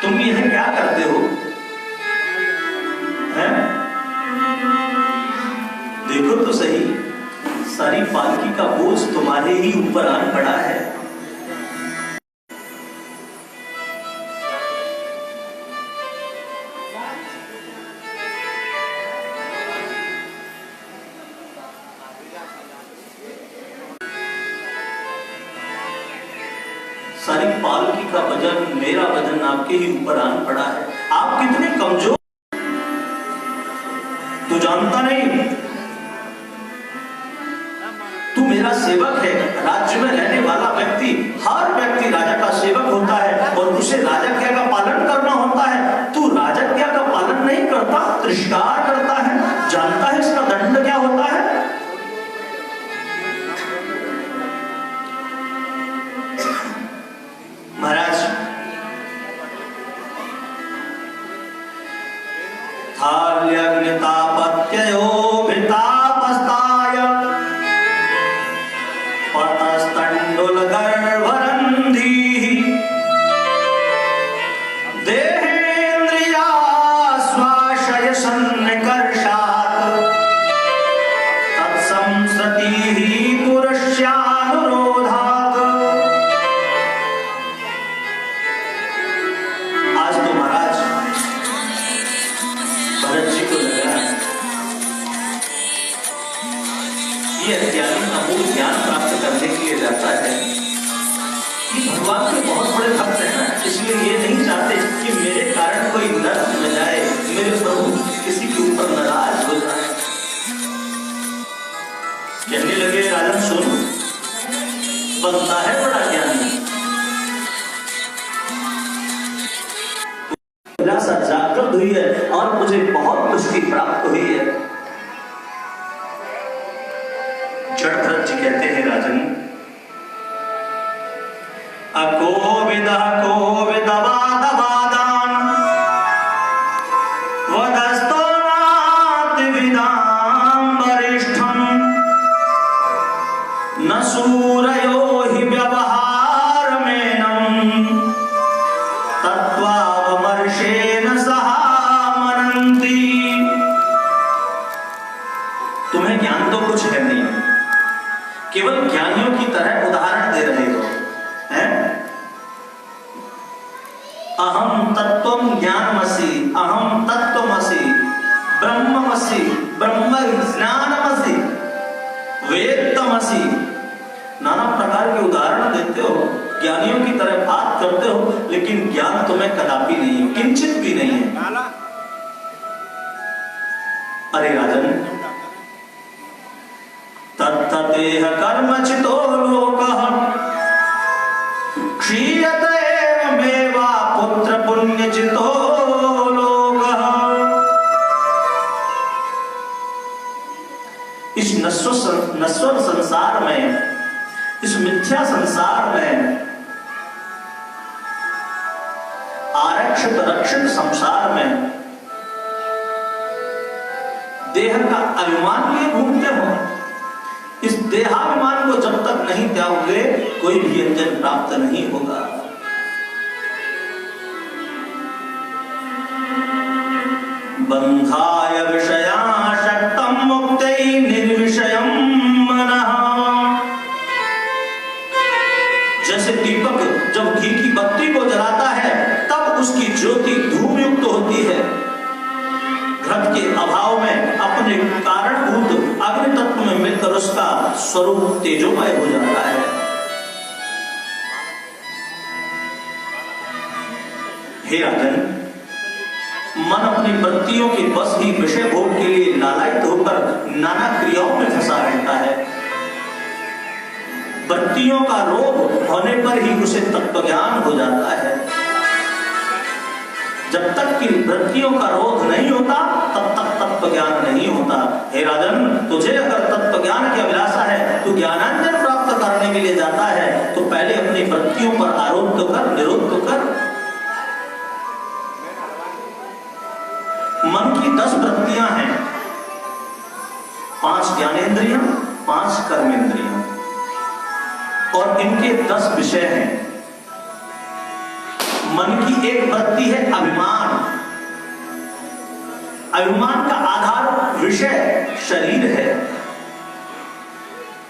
तुम यह क्या करते हो? हैं? देखो तो सही, सारी पालकी का बोझ तुम्हारे ही ऊपर आन पड़ा है। सारी पालकी का वजन, मेरा वजन आपके ही ऊपर आन पड़ा है। आप कितने कमजोर, तू जानता नहीं? तू मेरा सेवक है। राज्य में रहने वाला व्यक्ति, हर व्यक्ति राजा का सेवक होता है और उसे राजज्ञा का पालन करना होता है। तू राजज्ञा का पालन नहीं करता, तिरस्कार करता है। जानता है इसका दंड क्या होता है? महाराज, थाल्यग्नितापत्ययो भितापस्ताय पतस्तण्डुलगर्भरन्धीः देहेन्द्रियाश्वासयसन्निकर्षात् तत्संसृतिः पुरुष्यानुरोधात्। आज तो महाराज भरत जी को लगा ये अज्ञानी अमूल ज्ञान प्राप्त करने के लिए जाता है। ये भगवान के बहुत बड़े भक्त हैं ना, इसलिए ये नहीं चाहते कि मेरे कारण कोई नर्क में जाए, मेरे प्रभु किसी के ऊपर नाराज हो जाए। कहने लगे, राजन सुन, बनता है बड़ा ज्ञानी, अभिलाषा जागृत हुई है और मुझे बहुत पुष्टि प्राप्त हुई है। जड़ भरत जी कहते हैं, राजन अकोविदवादवादान वदस्तोनातिविदां वरिष्ठं न सूरयो हि व्यवहारमेनं तत्त्वावमर्शेन सहामनन्ति। तुम्हें ज्ञान तो कुछ है नहीं, केवल ज्ञानियों की तरह उदाहरण दे रहे हो, हैं? अहम तत्त्वम ज्ञानमसि, अहम तत्त्वमसि, ब्रह्ममसि, ब्रह्म ज्ञानमसि, वेदमसि। नाना प्रकार के उदाहरण देते हो, ज्ञानियों की तरह बात करते हो, लेकिन ज्ञान तुम्हें कदापि नहीं है, किंचित भी नहीं है। अरे राजन, तत्तदेह कर्मचितो लोकः क्षीयते एवमेवा पुत्र पुण्यचितो लोकः। इस नश्वर संसार में, इस मिथ्या संसार में, आरक्षित रक्षित संसार में देह का अभिमान लिए घूमते हो। इस देहाभिमान को जब तक नहीं त्यागोगे, कोई भी अंजन प्राप्त नहीं होगा। बंधाय विषयाशक्तं मुक्तै निर्विषयं मनः। जैसे दीपक जब घी की बत्ती को जलाता है, तब उसकी ज्योति धूमयुक्त होती है। घृत के अभाव में अपने कारणभूत अग्नि तत्व में मिलकर उसका स्वरूप तेजोमय हो जाता है। हे राजन, मन अपनी वृत्तियों के बस ही विषय भोग के लिए लालायित होकर नाना क्रियाओं में फंसा रहता है। वृत्तियों का रोग होने पर ही उसे तत्वज्ञान हो जाता है। जब तक कि वृत्तियों का रोध नहीं होता, तब तक तत्व ज्ञान नहीं होता। हे राजन, तुझे अगर तत्व ज्ञान की अभिलाषा है, तू ज्ञानांजन प्राप्त करने के लिए जाता है, तो पहले अपनी वृत्तियों पर आरोप तो कर, निरोध तो कर। मन की 10 वृत्तियां हैं, 5 ज्ञानेंद्रियां, 5 कर्मेंद्रियां, और इनके 10 विषय हैं। मन की एक वृत्ति है अभिमान। अभिमान का आधार विषय शरीर है।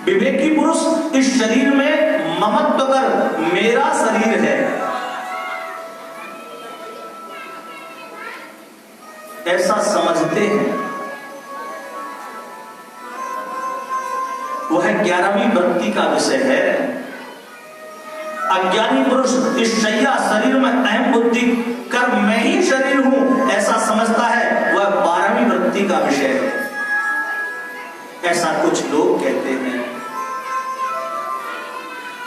विवेकी पुरुष इस शरीर में ममत्व कर मेरा शरीर है ऐसा समझते हैं। वह 11वीं वृत्ति का विषय है। अज्ञानी पुरुष इस शैया शरीर में अहम बुद्धि कर मैं ही शरीर हूं ऐसा समझता है, वह 12वीं वृत्ति का विषय है। ऐसा कुछ लोग कहते हैं।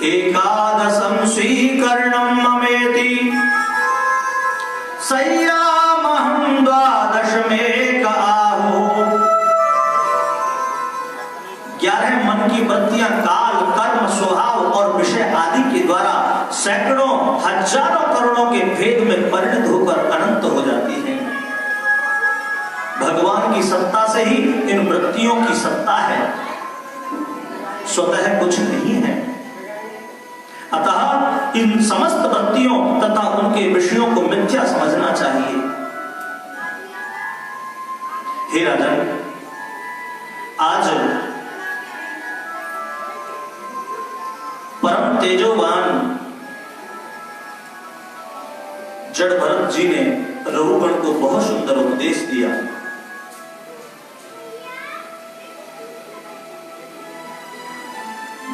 एकादशम स्वीकरणम ममेति सय्यामहं द्वादशमेक आहु। 11 मन की वृत्तियां काल, कर्म, स्वभाव और विषय आदि के द्वारा सैकड़ों हजारों करोड़ों के भेद में परिणत होकर अनंत हो जाती हैं। भगवान की सत्ता से ही इन वृत्तियों की सत्ता है, स्वतः कुछ नहीं है। अतः इन समस्त वृत्तियों तथा उनके विषयों को मिथ्या समझना चाहिए। हे राजन, आज परम तेजोवान जड़ भरत जी ने रघुगण को बहुत सुंदर उपदेश दिया।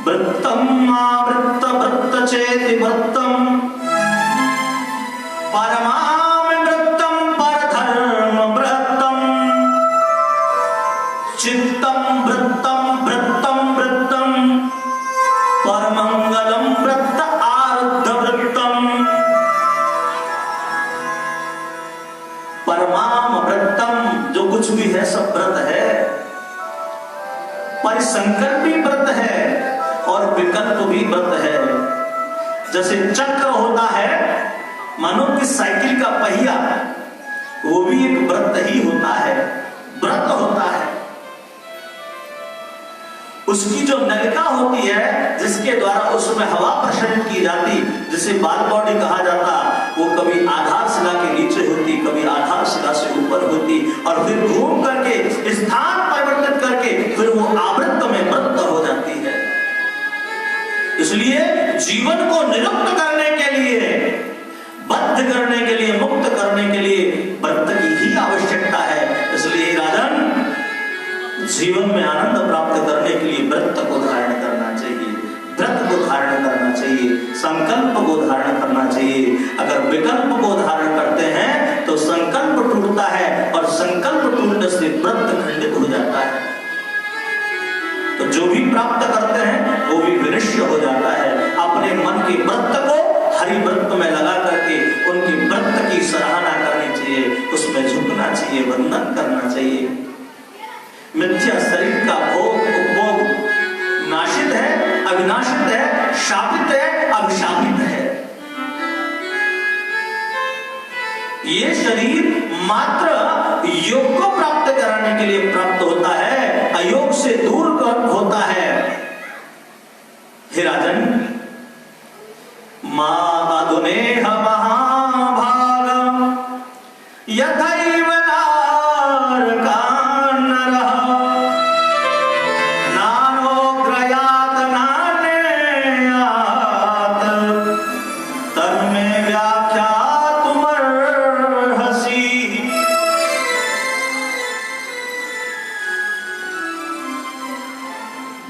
वृत्तम आवृत्त वृत्त चेति वृत्तम परमाम वृत्तम परधर्म वृत्तम चित्तम वृत्तम वृत्तम वृत्तम परमंगलम वृत्त आरुद्ध वृत्तम। परमाम वृत्तम जो कुछ भी है सब व्रत है, परिसंकल्पी व्रत है और विकल्प भी व्रत है। जैसे चक्र होता है, मानो कि साइकिल का पहिया, वो भी एक व्रत ही होता है, व्रत होता है। उसकी जो नलिका होती है जिसके द्वारा उसमें हवा प्रसारित की जाती, जिसे बाल बॉडी कहा जाता, वो कभी आधार शिला के नीचे होती, कभी आधार शिला से ऊपर होती और फिर घूम करके स्थान परिवर्तित करके फिर वो आवृत्त में व्रत हो जाती है। इसलिए जीवन को निरुक्त करने के लिए, बद्ध करने के लिए, मुक्त करने के लिए व्रत की ही आवश्यकता है। इसलिए राजन, जीवन में आनंद प्राप्त करने के लिए व्रत को धारण करना चाहिए, व्रत को धारण करना चाहिए, संकल्प को धारण करना चाहिए। अगर विकल्प को धारण करते हैं तो संकल्प टूटता है और संकल्प टूटने से व्रत खंडित हो जाता है। तो जो भी प्राप्त करते हैं वो भी विनश्य हो जाता है। अपने मन के व्रत को हरि व्रत में लगा करके उनके व्रत की सराहना करनी चाहिए, उसमें झुकना चाहिए, वंदन करना चाहिए। मिथ्या शरीर का भोग उपभोग नाशित है, अविनाशित है, शापित है, अभिशापित है। ये शरीर मात्र योग को प्राप्त कराने के लिए प्राप्त होता है, अयोग से दूर होता है। हे राजन, मादुनेह महाभाग यथैव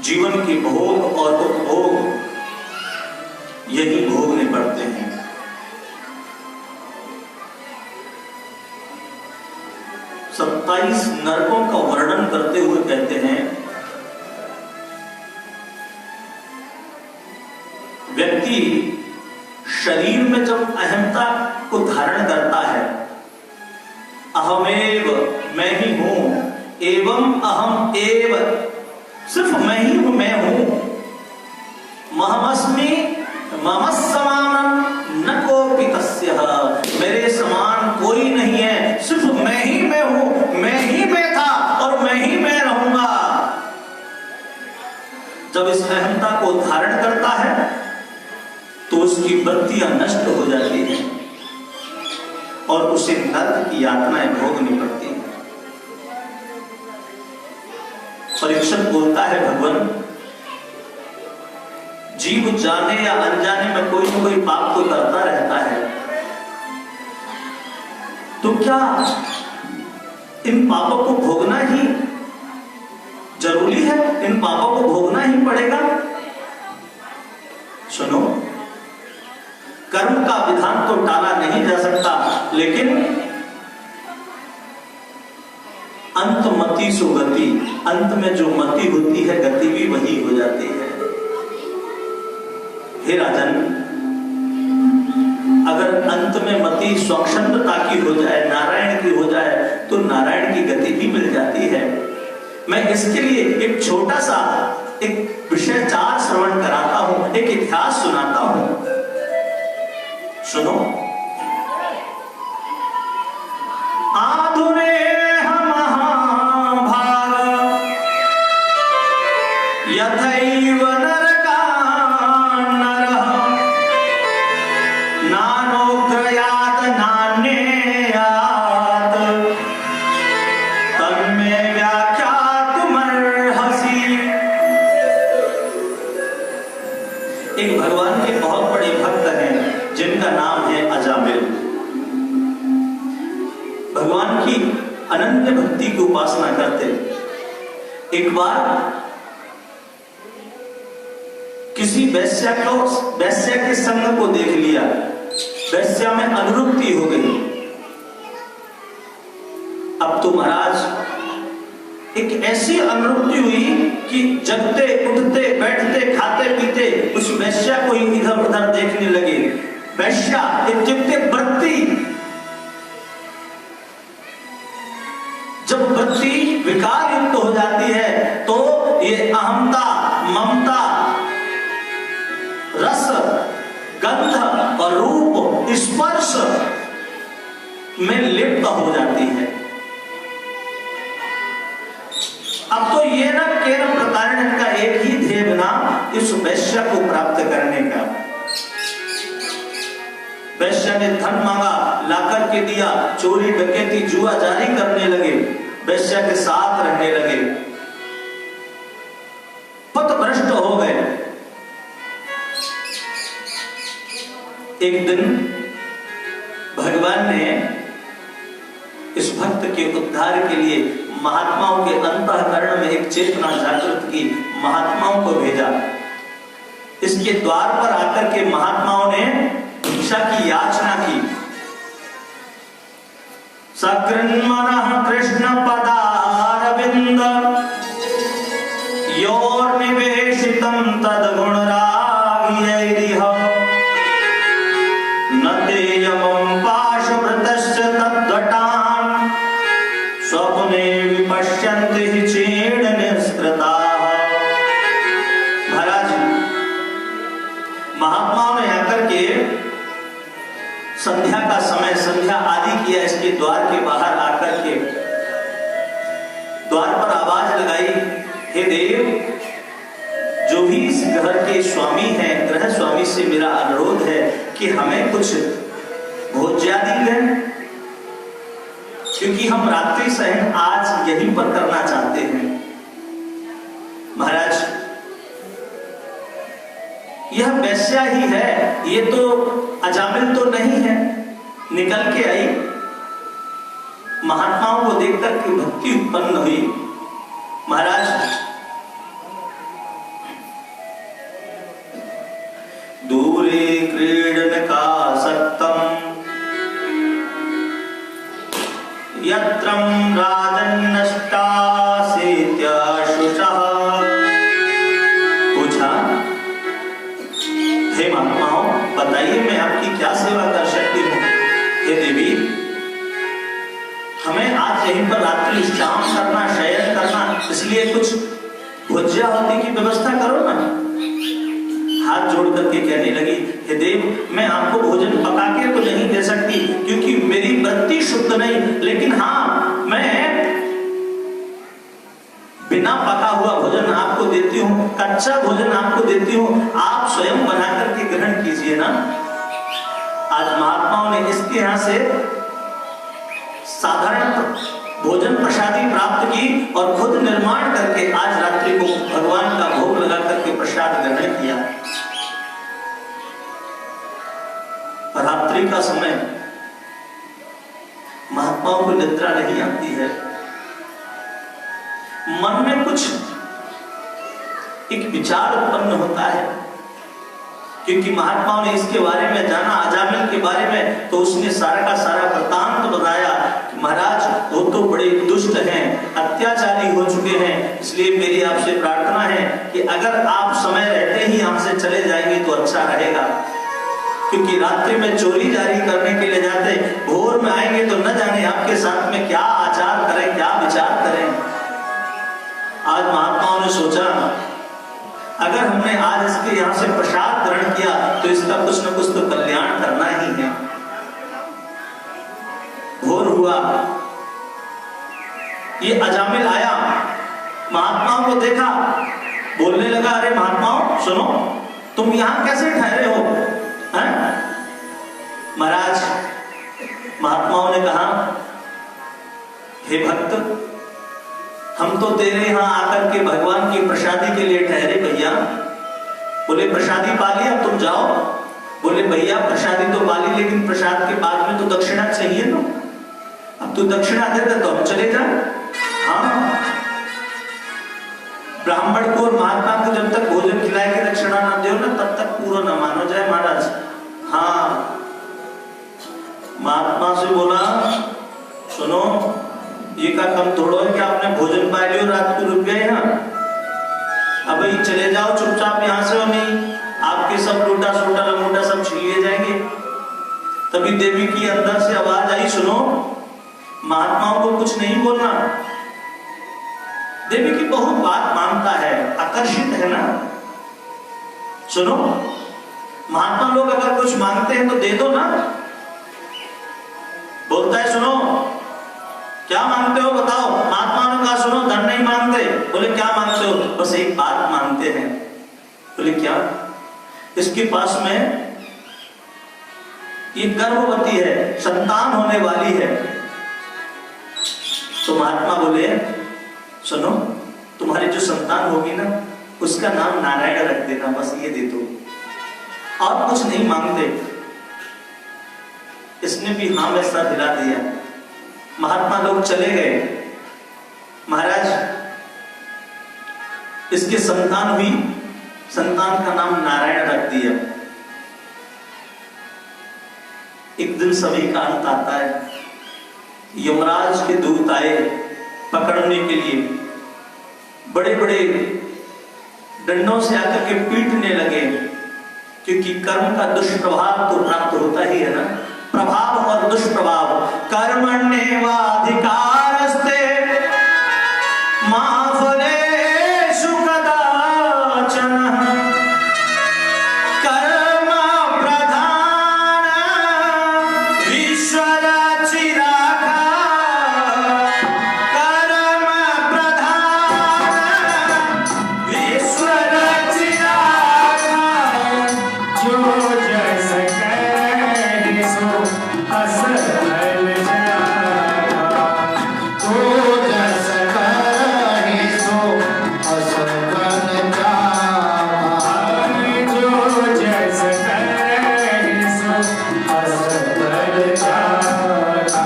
जीवन के भोग और उपभोग यही भोगने पड़ते हैं। 27 नरकों का वर्णन करते हुए कहते हैं, व्यक्ति शरीर में जब अहंता को धारण करता है, अहमेव मैं ही हूं, एवं अहम एव सिर्फ मैं ही हूं, मैं हूं, महमस्मि ममस्समानं न कोपि तस्यः, मेरे समान कोई नहीं है, सिर्फ मैं ही मैं हूं, मैं ही मैं था और मैं ही मैं रहूंगा। जब इस अहंता को धारण करता है तो उसकी वृत्तियां नष्ट हो जाती हैं। और उसे नर्क की यातनाएं भोगनी पड़ती हैं। परीक्षित बोलता है, भगवान, जीव जाने या अनजाने में कोई न कोई पाप तो करता रहता है, तो क्या इन पापों को भोगना ही जरूरी है? इन पापों को भोगना ही पड़ेगा? सुनो, कर्म का विधान तो टाला नहीं जा सकता, लेकिन अंत मति सो गति, अंत में जो मति होती है गति भी वही हो जाती है। हे राजन, अगर अंत में मति स्वच्छंदता की हो जाए, नारायण की हो जाए, तो नारायण की गति भी मिल जाती है। मैं इसके लिए एक छोटा सा एक विषयचार श्रवण कराता हूं, एक इतिहास सुनाता हूं। सुनो। आधुनेह महाभाग यथैव नरका नरः नानोग्रयात् नान्येयात् तन्मे व्याख्यातुमर्हसि। एक भगवान के बहुत बड़े भक्त हैं जिनका नाम है अजामिल। भगवान की अनन्य भक्ति की उपासना करते। एक बार किसी वैश्या के संग को देख लिया, वैश्या में अनुरक्ति हो गई। अब तो महाराज एक ऐसी अनुरक्ति हुई कि जगते उठते बैठते खाते पीते उस वैश्या को ही इधर उधर देखने लगे। वैश्या इत्युक्ते वृत्ति, जब वृत्ति विकार युक्त हो जाती है तो ये अहमता, ममता, रस, गंध और रूप, स्पर्श में लिप्त हो जाती है। अब तो ये न केवल प्रताड़न का एक ही ध्येय बना इस वैश्य को प्राप्त करने का। वैश्य ने धन मांगा, लाकर के दिया, चोरी डकैती जुआ जारी करने लगे, वैश्य के साथ रहने लगे, पथभ्रष्ट हो गए। एक दिन भगवान ने इस भक्त के उद्धार के लिए महात्माओं के अंतःकरण में एक चेतना जागृत की, महात्माओं को भेजा। इसके द्वार पर आकर के महात्माओं ने भिक्षा की याचना की। सकृन्मनः कृष्ण पदारविंद योर्निवेशितं तद्गुणरागियैरिह न तेयमं पाशभृतश्च तद्घटान् स्वप्ने विपश्यन्ति हि चेडनिस्कृताः। महाराज, महात्माओं ने आकर के संध्या का समय, संध्या आदि किया। इसके द्वार के बाहर आकर के द्वार पर आवाज लगाई, हे देव, जो भी इस घर के स्वामी हैं, गृह स्वामी से मेरा अनुरोध है कि हमें कुछ भोज्यादि दें, क्योंकि हम रात्रि शयन आज यहीं पर करना चाहते हैं। महाराज, यह वैश्या ही है, ये तो अजामिल तो नहीं है। निकल के आई, महात्माओं को देखकर के भक्ति उत्पन्न हुई। महाराज, दूरे क्रीडन का सक्तम यत्रम राजन्नष्टासेत्याशुषः। पूछा, हे महात्माओं, बताइए मैं आपकी क्या सेवा कर सकती हूँ? हे देवी, हमें आज यहीं पर रात्रि विश्राम करना, शयन करना, इसलिए कुछ भोज्या होती की व्यवस्था करो ना। हाथ जोड़ करके कहने लगी, हे देव, मैं आपको भोजन पका के तो नहीं दे सकती क्योंकि मेरी वृत्ति शुद्ध नहीं, लेकिन हाँ, मैं बिना पका हुआ भोजन आपको देती हूँ, कच्चा भोजन आपको देती हूँ, आप स्वयं बना करके ग्रहण कीजिए ना। आज महात्माओं ने इसके यहाँ से साधारण भोजन प्रसादी प्राप्त की और खुद निर्माण करके आज रात्रि को भगवान का भोग लगा करके प्रसाद ग्रहण किया। रात्रि का समय महात्माओं को निद्रा नहीं आती है, मन में कुछ एक विचार उत्पन्न होता है, क्योंकि महात्माओं ने इसके बारे में जाना, अजामिल के बारे में, तो उसने सारा का सारा वृत्तांत बताया कि महाराज वो तो बड़े दुष्ट हैं, अत्याचारी हो चुके हैं, इसलिए मेरी आपसे प्रार्थना है कि अगर आप समय रहते ही यहाँ से चले जाएंगे तो अच्छा रहेगा, क्योंकि रात्रि में चोरी जारी करने के लिए जाते, भोर में आएंगे तो न जाने आपके साथ में क्या आचार करें, क्या विचार करें। आज महात्माओं ने सोचा अगर हमने आज इसके यहाँ से प्रसाद ग्रहण किया तो इसका कुछ न कुछ तो कल्याण करना ही है। भोर हुआ, ये अजामिल आया, महात्माओं को देखा, बोलने लगा, अरे महात्माओं सुनो, तुम यहाँ कैसे ठहरे हो? महाराज, महात्माओं ने कहा, हे भक्त, हम तो तेरे यहाँ आकर के भगवान की प्रसादी के लिए ठहरे भैया। बोले प्रसादी पा ली, अब तुम जाओ। बोले भैया प्रसादी तो पा ली, लेकिन प्रसाद के बाद में तो दक्षिणा चाहिए ना, अब तू दक्षिणा दे दे तो हम चले जाए। हाँ, ब्राह्मण को और महात्मा को जब तक भोजन खिलाए के दक्षिणा न दो ना, तब तक पूरा न मानो जाए महाराज। हाँ, महात्मा से बोला, सुनो, ये का कम थोड़ो है कि आपने भोजन पा लियो, रात को रुक गए यहाँ, अब ही चले जाओ चुपचाप यहाँ से, नहीं आपके सब लूटा सूटा लमूटा सब छीन लिए जाएंगे। तभी देवी की अंदर से आवाज आई, सुनो, महात्माओं को कुछ नहीं बोलना। देवी की बहुत बात मानता है, आकर्षित है ना। सुनो, महात्मा लोग अगर कुछ मांगते हैं तो दे दो ना। बोलता है, सुनो क्या मांगते हो बताओ। महात्मा ने कहा, सुनो धन नहीं मांगते। बोले क्या मांगते हो? बस एक बात मांगते हैं। बोले क्या? इसके पास में ये गर्भवती है, संतान होने वाली है। तो महात्मा बोले, सुनो, तुम्हारी जो संतान होगी ना, उसका नाम नारायण रख देना, बस ये दे दो, और कुछ नहीं मांगते। इसने भी हाँ में सर हिला दिया। महात्मा लोग चले गए। महाराज, इसके संतान हुई, संतान का नाम नारायण रख दिया। एक दिन सभी का अंत आता है। यमराज के दूत आए पकड़ने के लिए, बड़े बड़े डंडों से आकर के पीटने लगे, क्योंकि कर्म का दुष्प्रभाव तो प्राप्त होता ही है ना। प्रभाव और दुष्प्रभाव, कर्मण्येवाधिकारस्ते मा फलेषु कदाचन, कर्म प्रधान ईश्वर चिरागा, कर्म प्रधान ईश्वर चिरागा, जो जस करे सो अस फल जागा, तो जस करे सो अस फल जागा, जो जस करे सो अस फल जागा।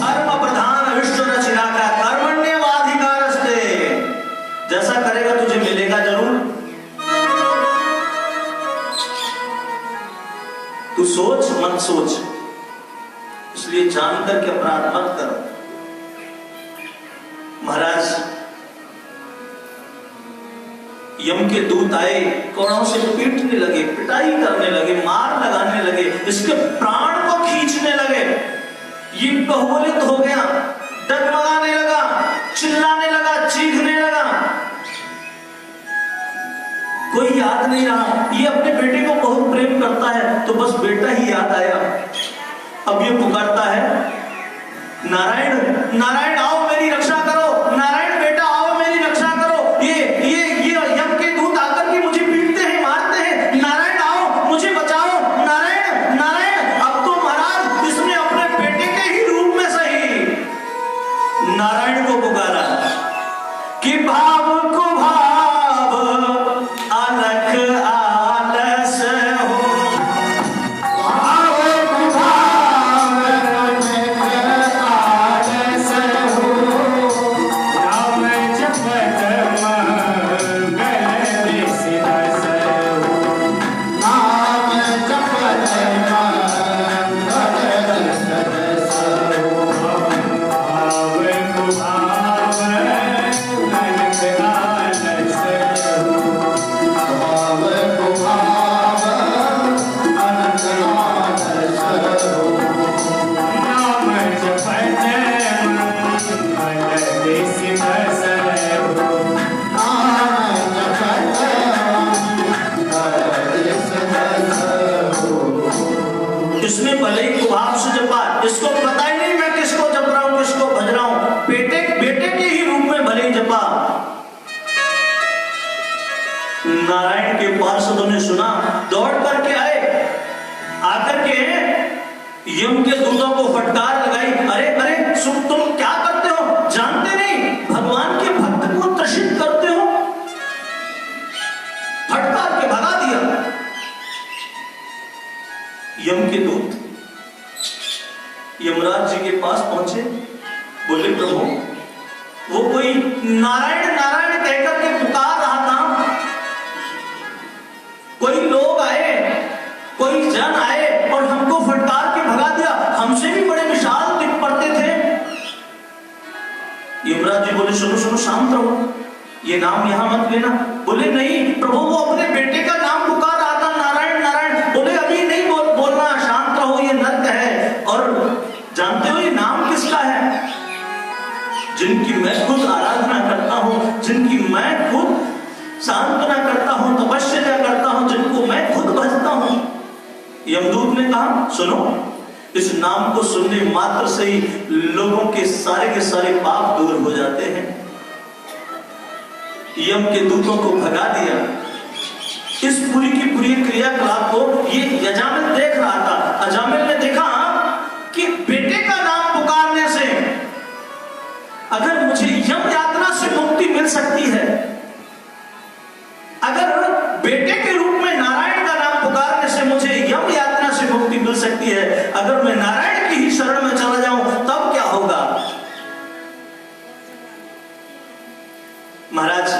कर्म प्रधान ईश्वर चिरागा, कर्मण्येवाधिकारस्ते, जैसा करेगा तुझे मिलेगा जरूर। तू सोच मत सोच, इसलिए जानकर के अपराध मत करो। महाराज, यम के दूत आए, कोड़ों से पीटने लगे, पिटाई करने लगे, मार लगाने लगे, इसके प्राण को खींचने लगे। ये बहुबलित हो गया, डगमगाने लगा, चिल्लाने लगा, चीखने लगा। कोई याद नहीं रहा। ये अपने बेटे को बहुत प्रेम करता है, तो बस बेटा ही याद आया। अब ये पुकारता है, नारायण नारायण आओ मेरी रक्षा करो, नारायण बेटा आओ मेरी रक्षा करो। ये यम के दूत आकर के मुझे पीटते हैं, मारते हैं, नारायण आओ मुझे बचाओ, नारायण नारायण। अब तो महाराज इसने अपने बेटे के ही रूप में सही यमदूतों को फटकार लगाई, अरे अरे तुम क्या करते हो? जानते नहीं भगवान के भक्त को त्रसित करते हो? फटकार के भगा दिया। यम के दूत यमराज जी के पास पहुंचे, बोले प्रभु वो कोई नारायण नारायण कहकर के पुकार रहा था, कोई लोग आए, कोई जन आए और हमको फटकार के भगा दिया, हमसे भी बड़े विशाल दिख पड़ते थे। यमराज जी बोले सुनो सुनो शांत रहो, ये नाम यहां मत लेना। बोले नहीं प्रभु वो अपने बेटे का नाम पुकार रहा था, नारायण नारायण। बोले अभी नहीं बोलना, शांत रहो, ये नर्क है। और जानते हो ये नाम किसका है? जिनकी मैं खुद आराधना करता हूं, जिनकी मैं खुद सांत्वना करता हूं, तपस्या करता हूं, जिनको मैं खुद भजता हूं। यमदूत ने कहा सुनो, इस नाम को सुनने मात्र से ही लोगों के सारे पाप दूर हो जाते हैं। यम के दूतों को भगा दिया। इस पूरी की पूरी क्रियाकलाप को ये यजामिल देख रहा था। अजामिल ने देखा कि बेटे का नाम पुकारने से अगर मुझे यम यातना से मुक्ति मिल सकती है, अगर बेटे के रूप में नारायण का नाम पुकारने से मुझे यम यातना से मुक्ति मिल सकती है, अगर मैं नारायण की ही शरण में चला जाऊं तब क्या होगा? महाराज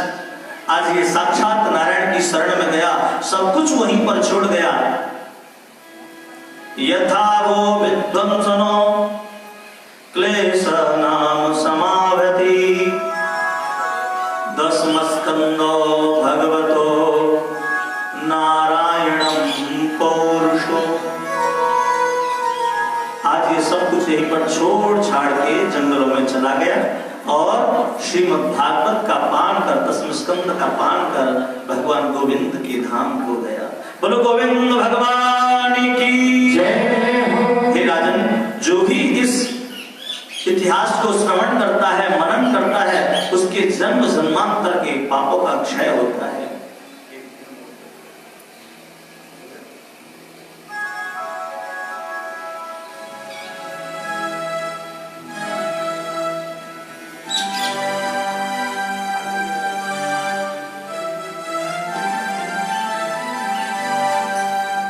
आज ये साक्षात नारायण की शरण में गया, सब कुछ वहीं पर छोड़ गया। यथा वो विध्वंसनो क्लेश नाम समावति, दशमस्कंदो भगवतो नारायणम पौरुषो। आज ये सब कुछ यहीं पर छोड़ छाड़ के जंगलों में चला गया और श्रीमद् भागवत का पान कर, दसम स्कंद का पान कर भगवान गोविंद के धाम को गया। बोलो गोविंद भगवान की जय। हे राजन, जो भी इस इतिहास को श्रवण करता है, मनन करता है, उसके जन्म जन्मांतर के पापों का क्षय होता है।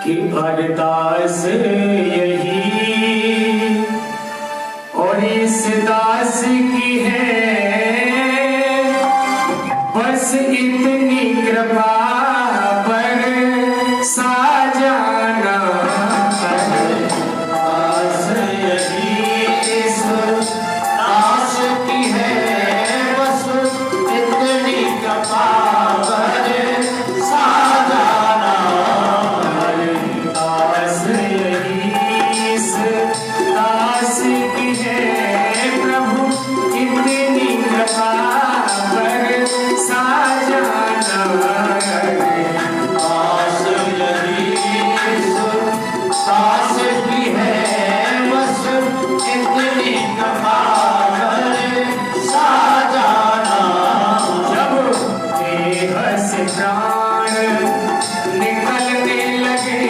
कि अरदास यही और इस दास की है, बस इतनी कृपा पर साजाना। दास यही इस दास की है, बस इतनी कृपा पर साजाना। दास यही इस दास की है, प्रभु इतनी कृपा पर साजाना। दास यही इस दास की है, बस इतनी कृपा कर साजाना। जब देह से प्राण निकलने लगे,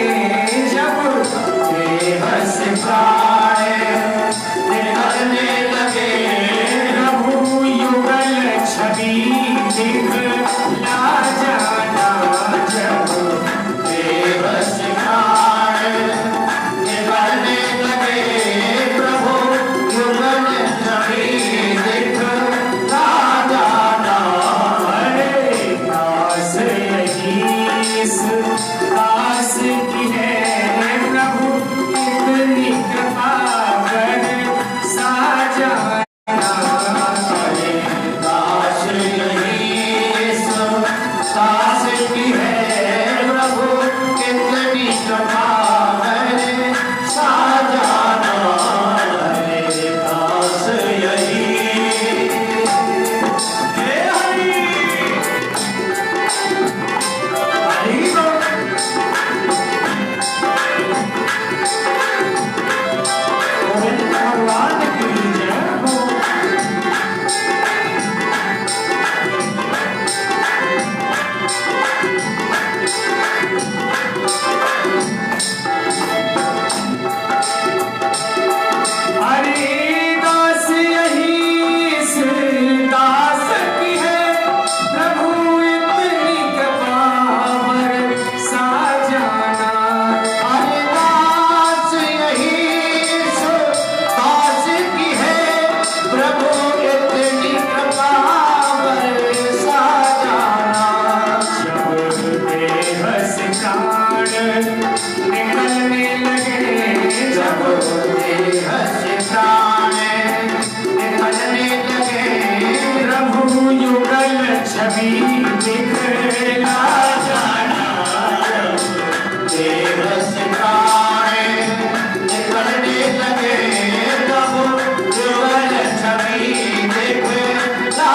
जब देह से प्राण निकलने लगे, प्रभु युगल छवि दिखला जाना। जब देव से प्राण निकलने लगे, प्रभु युगल छवि दिखला जाना। अरे दास यही इस दास की है, प्रभु इतनी कृपा कर साजाना। दास यही इस दास की है, प्रभु कितनी कृपा कर साजाना। हरे दास यही हे हरि हरि बोल। गोविंद भगवान की जय हो। छवि दिखला जाना देह से प्राण निकलने लगे तब युगल छवि दिखला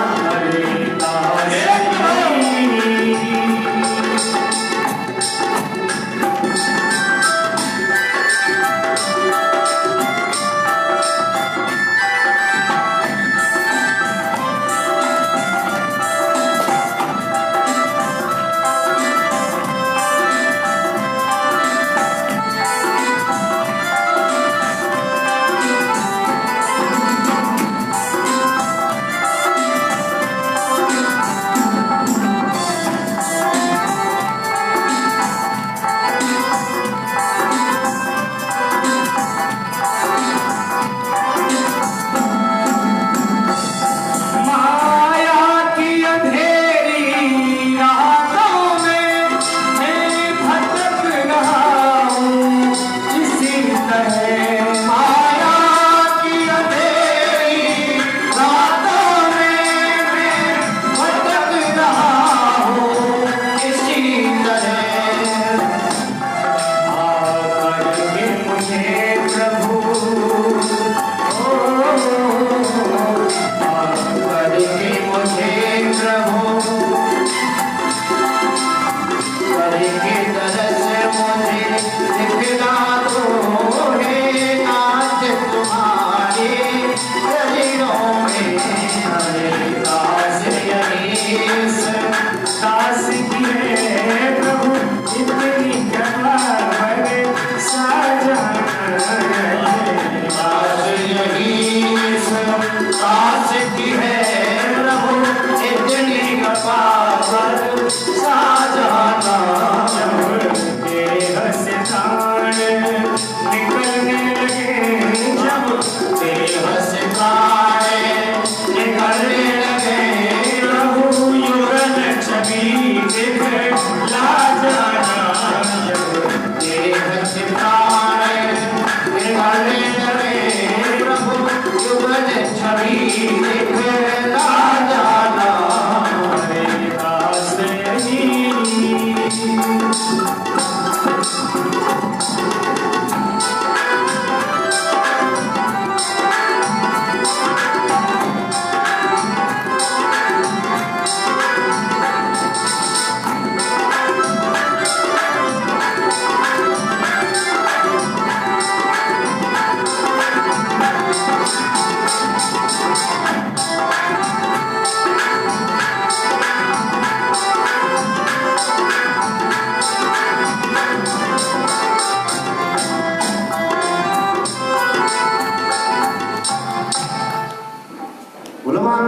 जाना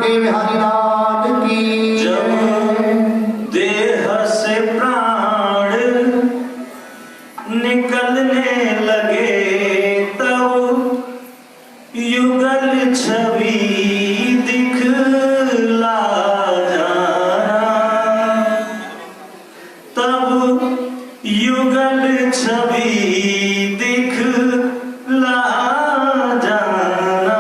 बिहारी लाल की जब देह से प्राण निकलने लगे तब युगल छवि दिखला जाना, तब युगल छवि दिखला जाना।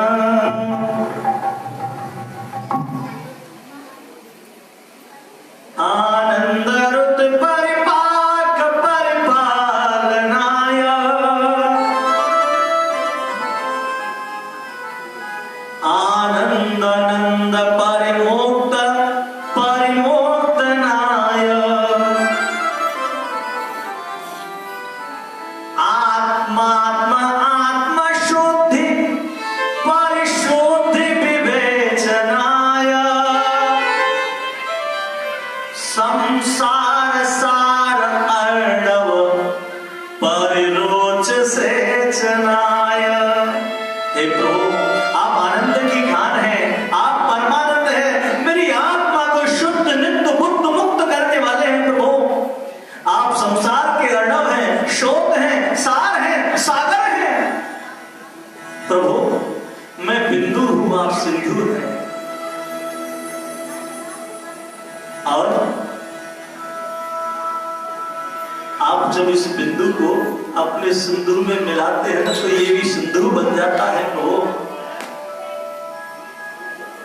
आनंद रुत परिपाक परिपालनाय, आनंद नंद परिमुक्त परिमुक्तनाय, आत्मात्मा आत्मशुद्धि परिशुद्धि विवेचनाय, संसार सार अर्णव परिरोच सेचनाय। हे प्रभु, आप आनंद की खान हैं, आप परमानंद हैं, मेरी आत्मा को शुद्ध नित्य बुद्ध मुक्त करने वाले हैं। प्रभु, आप संसार के अर्णव हैं, शोक हैं, सार हैं, सागर हैं। प्रभु, मैं बिंदु हूं, आप सिंधु हैं, और आप जब इस बिंदु को अपने सिंधु में मिलाते हैं तो ये भी सिंधु बन जाता है। तो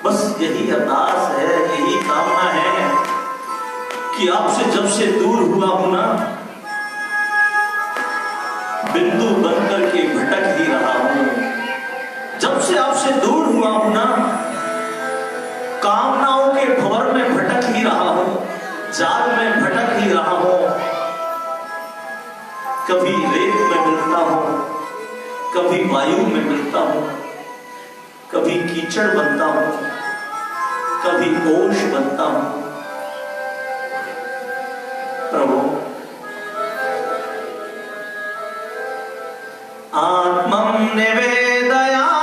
बस यही अरदास है कि आपसे जब से दूर हुआ हूं ना, बिंदु बनकर के भटक ही रहा हूं। जब से आपसे दूर हुआ हूं ना, कामनाओं के भंवर में भटक ही रहा हूं, जाल में भटक ही रहा हूं। कभी रेत में मिलता हूं, कभी वायु में मिलता हूं, कभी कीचड़ बनता हूं, कभी ओश बनता हूं। प्रभु, आत्मं निवेदयामि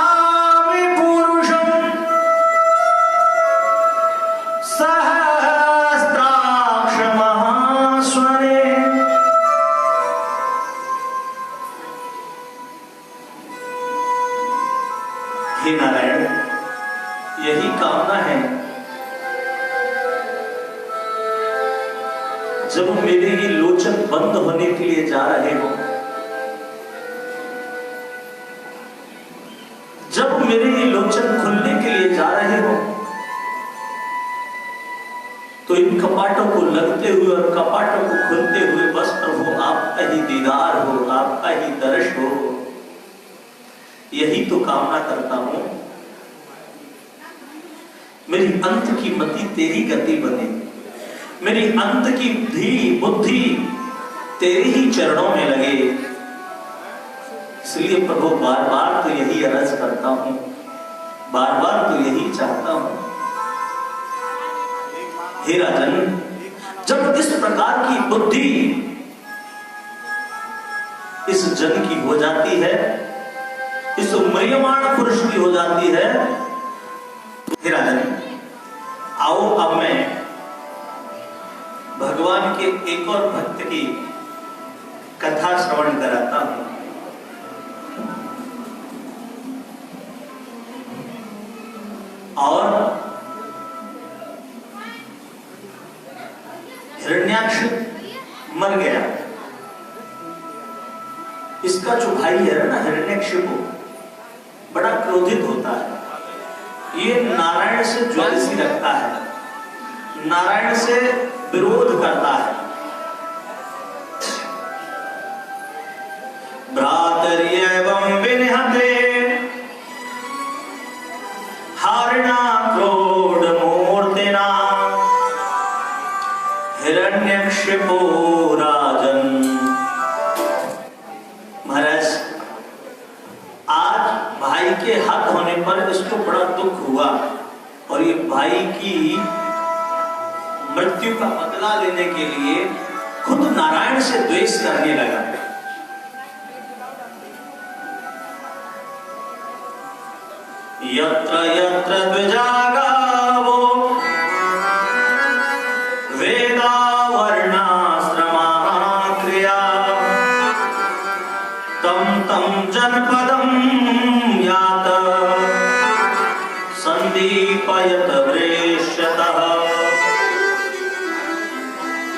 पुरुषं सहस्राक्ष महास्वने। हे नारायण, यही कामना है। जब मेरे ये लोचन बंद होने के लिए जा रहे हो, जब मेरे ये लोचन खुलने के लिए जा रहे हो, तो इन कपाटों को लगते हुए और कपाटों को खुलते हुए बस प्रभु आपका ही दीदार हो, आपका ही दर्श हो, यही तो कामना करता हूं। मेरी अंत की मति तेरी गति बने, मेरी अंत की बुद्धि तेरे ही चरणों में लगे। इसलिए प्रभु बार बार तो यही अर्ज करता हूं, बार बार तो यही चाहता हूं। हे राजन, जब इस प्रकार की बुद्धि इस जन की हो जाती है, इस म्रियमाण पुरुष की हो जाती है, हे राजन, आओ अब मैं भगवान के एक और भक्त की कथा श्रवण कराता हूं। और हिरण्याक्ष मर गया। इसका जो भाई है ना हिरण्यकशिपु, बड़ा क्रोधित होता है। ये नारायण से ज्वेलसी रखता है, नारायण से विरोध करता है। भ्रातर्येवं विनिहते हारिणा क्रोधमूर्तिना हिरण्यकशिपो राजन। महाराज, आज भाई के हत होने पर इसको बड़ा दुख हुआ और ये भाई की मृत्यु का बदला लेने के लिए खुद नारायण से द्वेष करने लगा। यत्र यत्र द्विजागावो वेदा वर्णाश्रमाः क्रिया तं तं जनपदं यात संदीपयत वृष्यतः।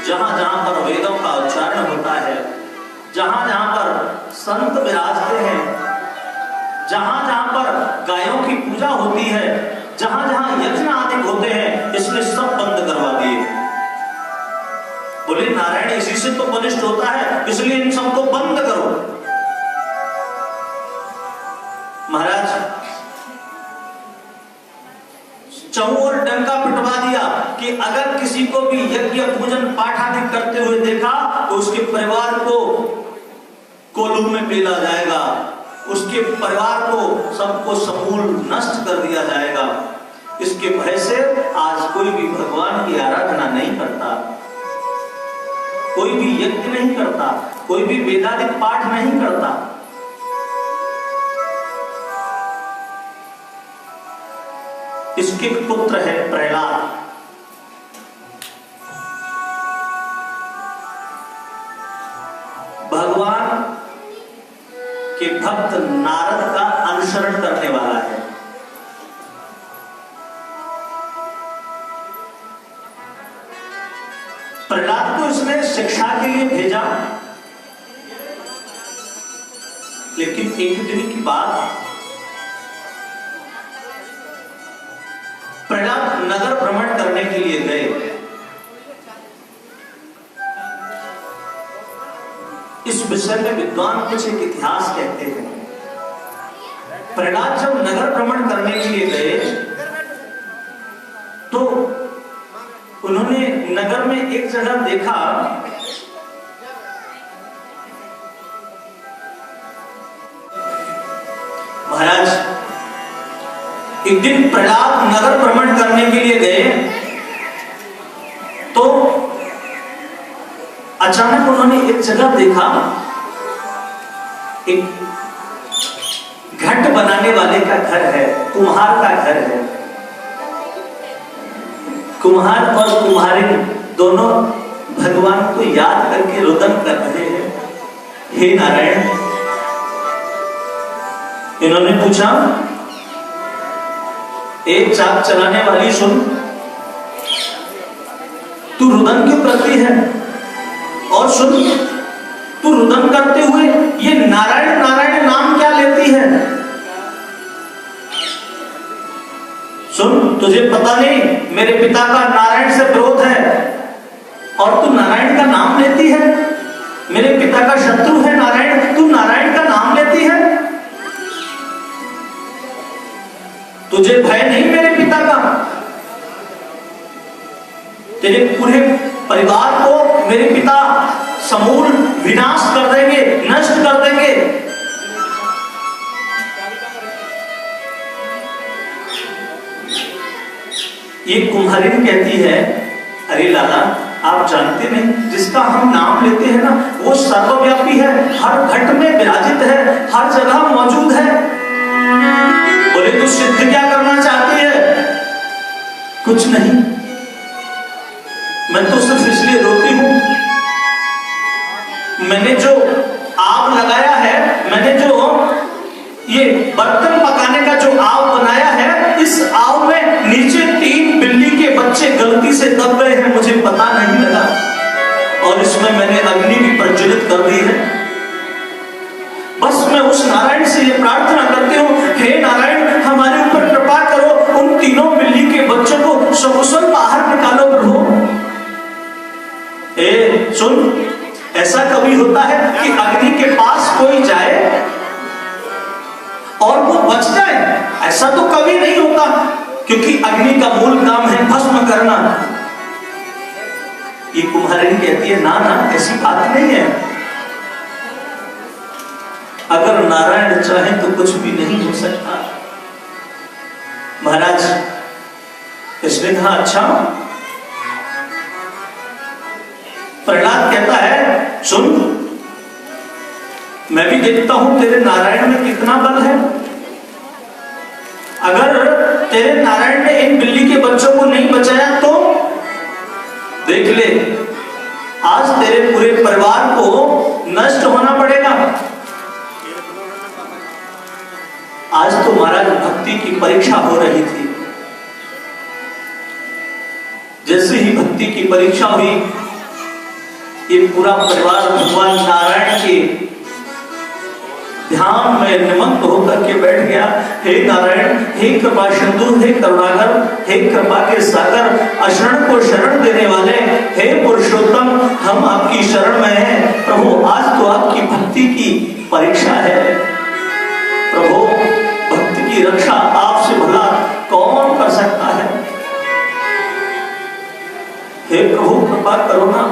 जहां जहां पर वेदों का उच्चारण होता है, जहां जहां पर संत विराजते हैं, जहां जहां पर गायों की पूजा होती है, जहां जहां यज्ञ आदि होते हैं, इसने सब बंद करवा दिए। बोले नारायण इसी से तो बलिष्ठ होता है, इसलिए इन सबको बंद करो। महाराज, चौर डंका पिटवा दिया कि अगर किसी को भी यज्ञ पूजन पाठ आदि करते हुए देखा तो उसके परिवार को कोलू में पेला जाएगा, उसके परिवार को सबको समूल नष्ट कर दिया जाएगा। इसके भय से आज कोई भी भगवान की आराधना नहीं करता, कोई भी यज्ञ नहीं करता, कोई भी वेदांतिक पाठ नहीं करता। इसके पुत्र है प्रहलाद। भगवान के भक्त नारद का अनुसरण करने वाला है। प्रहलाद को इसने शिक्षा के लिए भेजा, लेकिन एक दिन की बात, प्रहलाद नगर भ्रमण करने के लिए गए। इस विषय में विद्वान कुछ एक इतिहास कहते हैं। प्रहलाद जब नगर भ्रमण करने के लिए गए तो उन्होंने नगर में एक जगह देखा, महाराज एक दिन प्रहलाद नगर भ्रमण करने के लिए गए तो अचानक उन्होंने एक जगह देखा, एक घट बनाने वाले का घर है, कुम्हार का घर है। कुम्हार और कुम्हारिन दोनों भगवान को याद करके रुदन कर रहे हैं, हे नारायण। इन्होंने पूछा, एक चाक चलाने वाली सुन, तू रुदन क्यों करती है? और सुन, तू रुदन करते हुए ये नारायण नारायण नाम क्या लेती है? सुन, तुझे पता नहीं मेरे पिता का नारायण से विरोध है और तू नारायण का नाम लेती है? मेरे पिता का शत्रु है नारायण, तू नारायण का नाम लेती है? तुझे भय नहीं मेरे पिता का? तेरे पूरे परिवार को मेरे पिता समूल विनाश कर देंगे, नष्ट कर देंगे। ये कुम्हारिन कहती है, अरे लाला आप जानते नहीं, जिसका हम नाम लेते हैं ना वो सर्वव्यापी है, हर घट में विराजित है, हर जगह मौजूद है। बोले तू सिद्ध क्या करना चाहती है? कुछ नहीं, मैं तो सिर्फ इसलिए रोती हूं, मैंने जो आग लगाया है, मैंने जो ये बर्तन पकाने का जो आग बनाया है, इस आग में नीचे 3 बिल्ली के बच्चे गलती से दब गए हैं, मुझे पता नहीं लगा, और इसमें मैंने अग्नि भी प्रज्वलित कर दी है। बस मैं उस नारायण से ये प्रार्थना करती हूँ, हे नारायण हमारे ऊपर कृपा करो, उन 3 बिल्ली के बच्चों को सकुशल बाहर निकालो प्रभु। सुन, ऐसा कभी होता है कि अग्नि के पास कोई जाए और वो बच जाए? ऐसा तो कभी नहीं होता, क्योंकि अग्नि का मूल काम है भस्म करना। ये कुम्हारिन कहती है, ना ना ऐसी बात नहीं है, अगर नारायण चाहे तो कुछ भी नहीं हो सकता। महाराज इसने कहा, अच्छा। प्रहलाद कहता है, सुन, मैं भी देखता हूं तेरे नारायण में कितना बल है। अगर तेरे नारायण ने इन बिल्ली के बच्चों को नहीं बचाया तो देख ले, आज तेरे पूरे परिवार को नष्ट होना पड़ेगा। आज तो महाराज भक्ति की परीक्षा हो रही थी, जैसे ही भक्ति की परीक्षा हुई, ये पूरा परिवार भगवान नारायण के ध्यान में निमग्न होकर के बैठ गया। हे नारायण, हे कृपा सिंधु, हे करुणाकर, हे कृपा के सागर, अशरण को शरण देने वाले, हे पुरुषोत्तम, हम आपकी शरण में हैं। प्रभु आज तो आपकी भक्ति की परीक्षा है। प्रभु भक्ति की रक्षा आपसे भला कौन कर सकता है? हे प्रभु कृपा करो ना।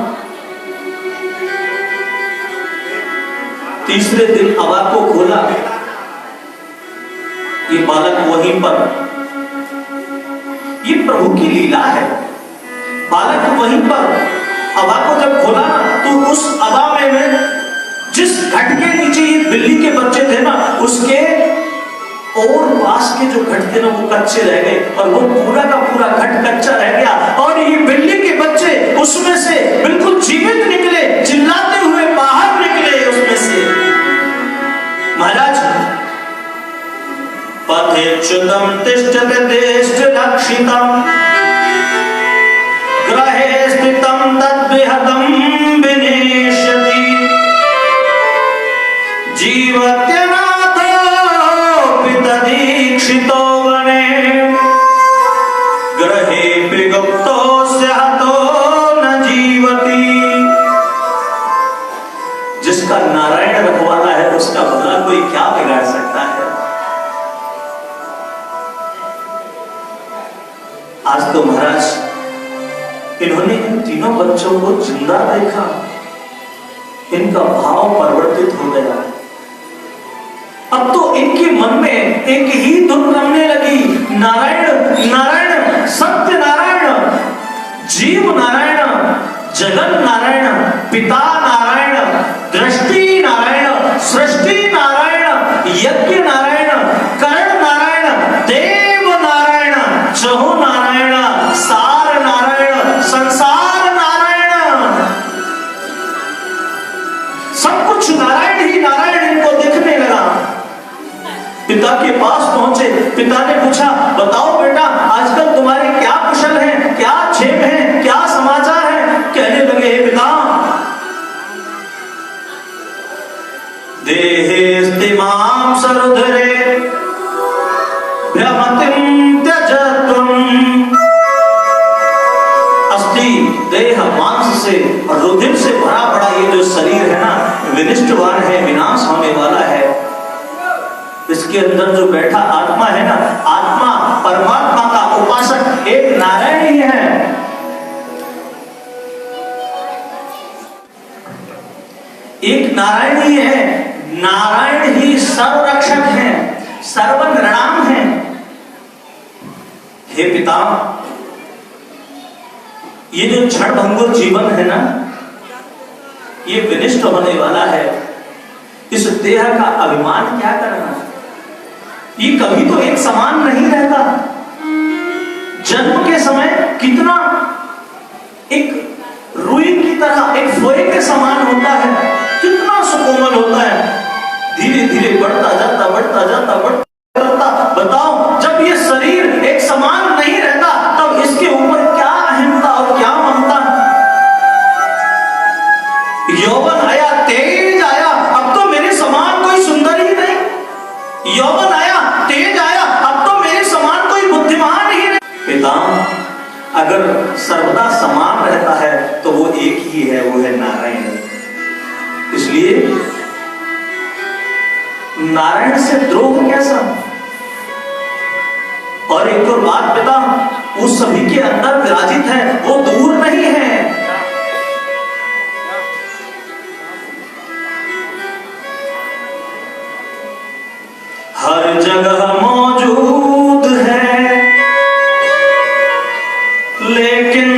तीसरे दिन हवा को खोला, ये बालक वहीं पर, ये प्रभु की लीला है। बालक वहीं पर हवा को जब खोला ना, तो उस हवा में जिस घट के नीचे ये बिल्ली के बच्चे थे ना, उसके और पास के जो घट थे ना वो कच्चे रह गए, और वो पूरा का पूरा घट कच्चा रह गया, और ये बिल्ली के बच्चे उसमें से बिल्कुल जीवित निकले, चिल्लाते हुए बाहर निकले उसमें से। महाराज, पथेच्युतम तिष्ठते देष्ट रक्षितम, ग्रहे स्थितम तद्विहतम विनेष्यति, जीवत्यनाथो पितदीक्षितो वने, ग्रहे विगुप्तो स्यातो न जीवति। जिसका नारायण रखवाला है उसका भला कोई क्या बिगाड़ सकता है। आज तो महाराज इन्होंने इन तीनों बच्चों को जिंदा देखा, इनका भाव परिवर्तित हो गया। अब तो इनके मन में एक ही धुन रमने लगी, नारायण नारायण, सत्य नारायण, जीव नारायण, जगत नारायण, पिता नारायण, दृष्टि नारायण, सृष्टि नारायण, यज्ञ नारायण, कर्ण नारायण, देव नारायण, चहु नारायण, सार नारायण, संसार नारायण, सब कुछ नारायण ही नारायण इनको दिखने लगा। पिता के पास पहुंचे, पिता ने पूछा, बताओ बेटा आजकल तुम्हारे क्या कुशल हैं, क्या क्षेम हैं, क्या समाचार हैं? कहने लगे, हे पिता, देहे मां सरुधरे भ्रमतिं त्यजत्वम्। अस्थि देह मांस से और रुधिर से भरा पड़ा ये जो शरीर है ना, विनिष्टवान है, विनाश होने वाला है। इसके अंदर जो बैठा आत्मा है ना, आत्मा परमात्मा का उपासक एक नारायण ही है। एक नारायण ही है, नारायण ही सर्वरक्षक है, सर्वनृणाम है। हे पिता, ये जो क्षण भंगुर जीवन है ना, ये विनिष्ट होने वाला है। इस देह का अभिमान क्या करना, ये कभी तो एक समान नहीं रहता। जन्म के समय कितना एक रुई की तरह, एक फोए के समान होता है, कितना सुकोमल होता है, धीरे धीरे बढ़ता जाता, बढ़ता जाता, बढ़ता जाता। बताओ, जब ये शरीर एक समान नहीं रहता तब इसके ऊपर क्या अहमता और क्या ममता। यौवन आया, तेज आया, अब तो मेरे समान कोई सुंदर ही नहीं। यौवन आया, तेज आया, अब तो मेरे समान कोई बुद्धिमान ही नहीं। पिता अगर सर्वदा समान रहता है तो वो एक ही है, वो है नारायण। इसलिए नारायण से द्रोह कैसा। और एक और बात पिता, वो सभी के अंदर विराजित है, वो दूर नहीं है। हर जगह मौजूद है, लेकिन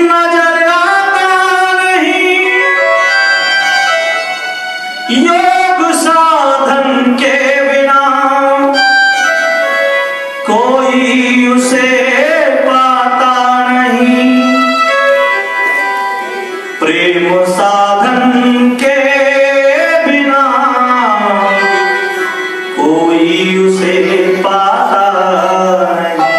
नजर आता नहीं। योग साधन के बिना कोई उसे पाता नहीं। प्रेम साधन के बिना कोई उसे पाता नहीं।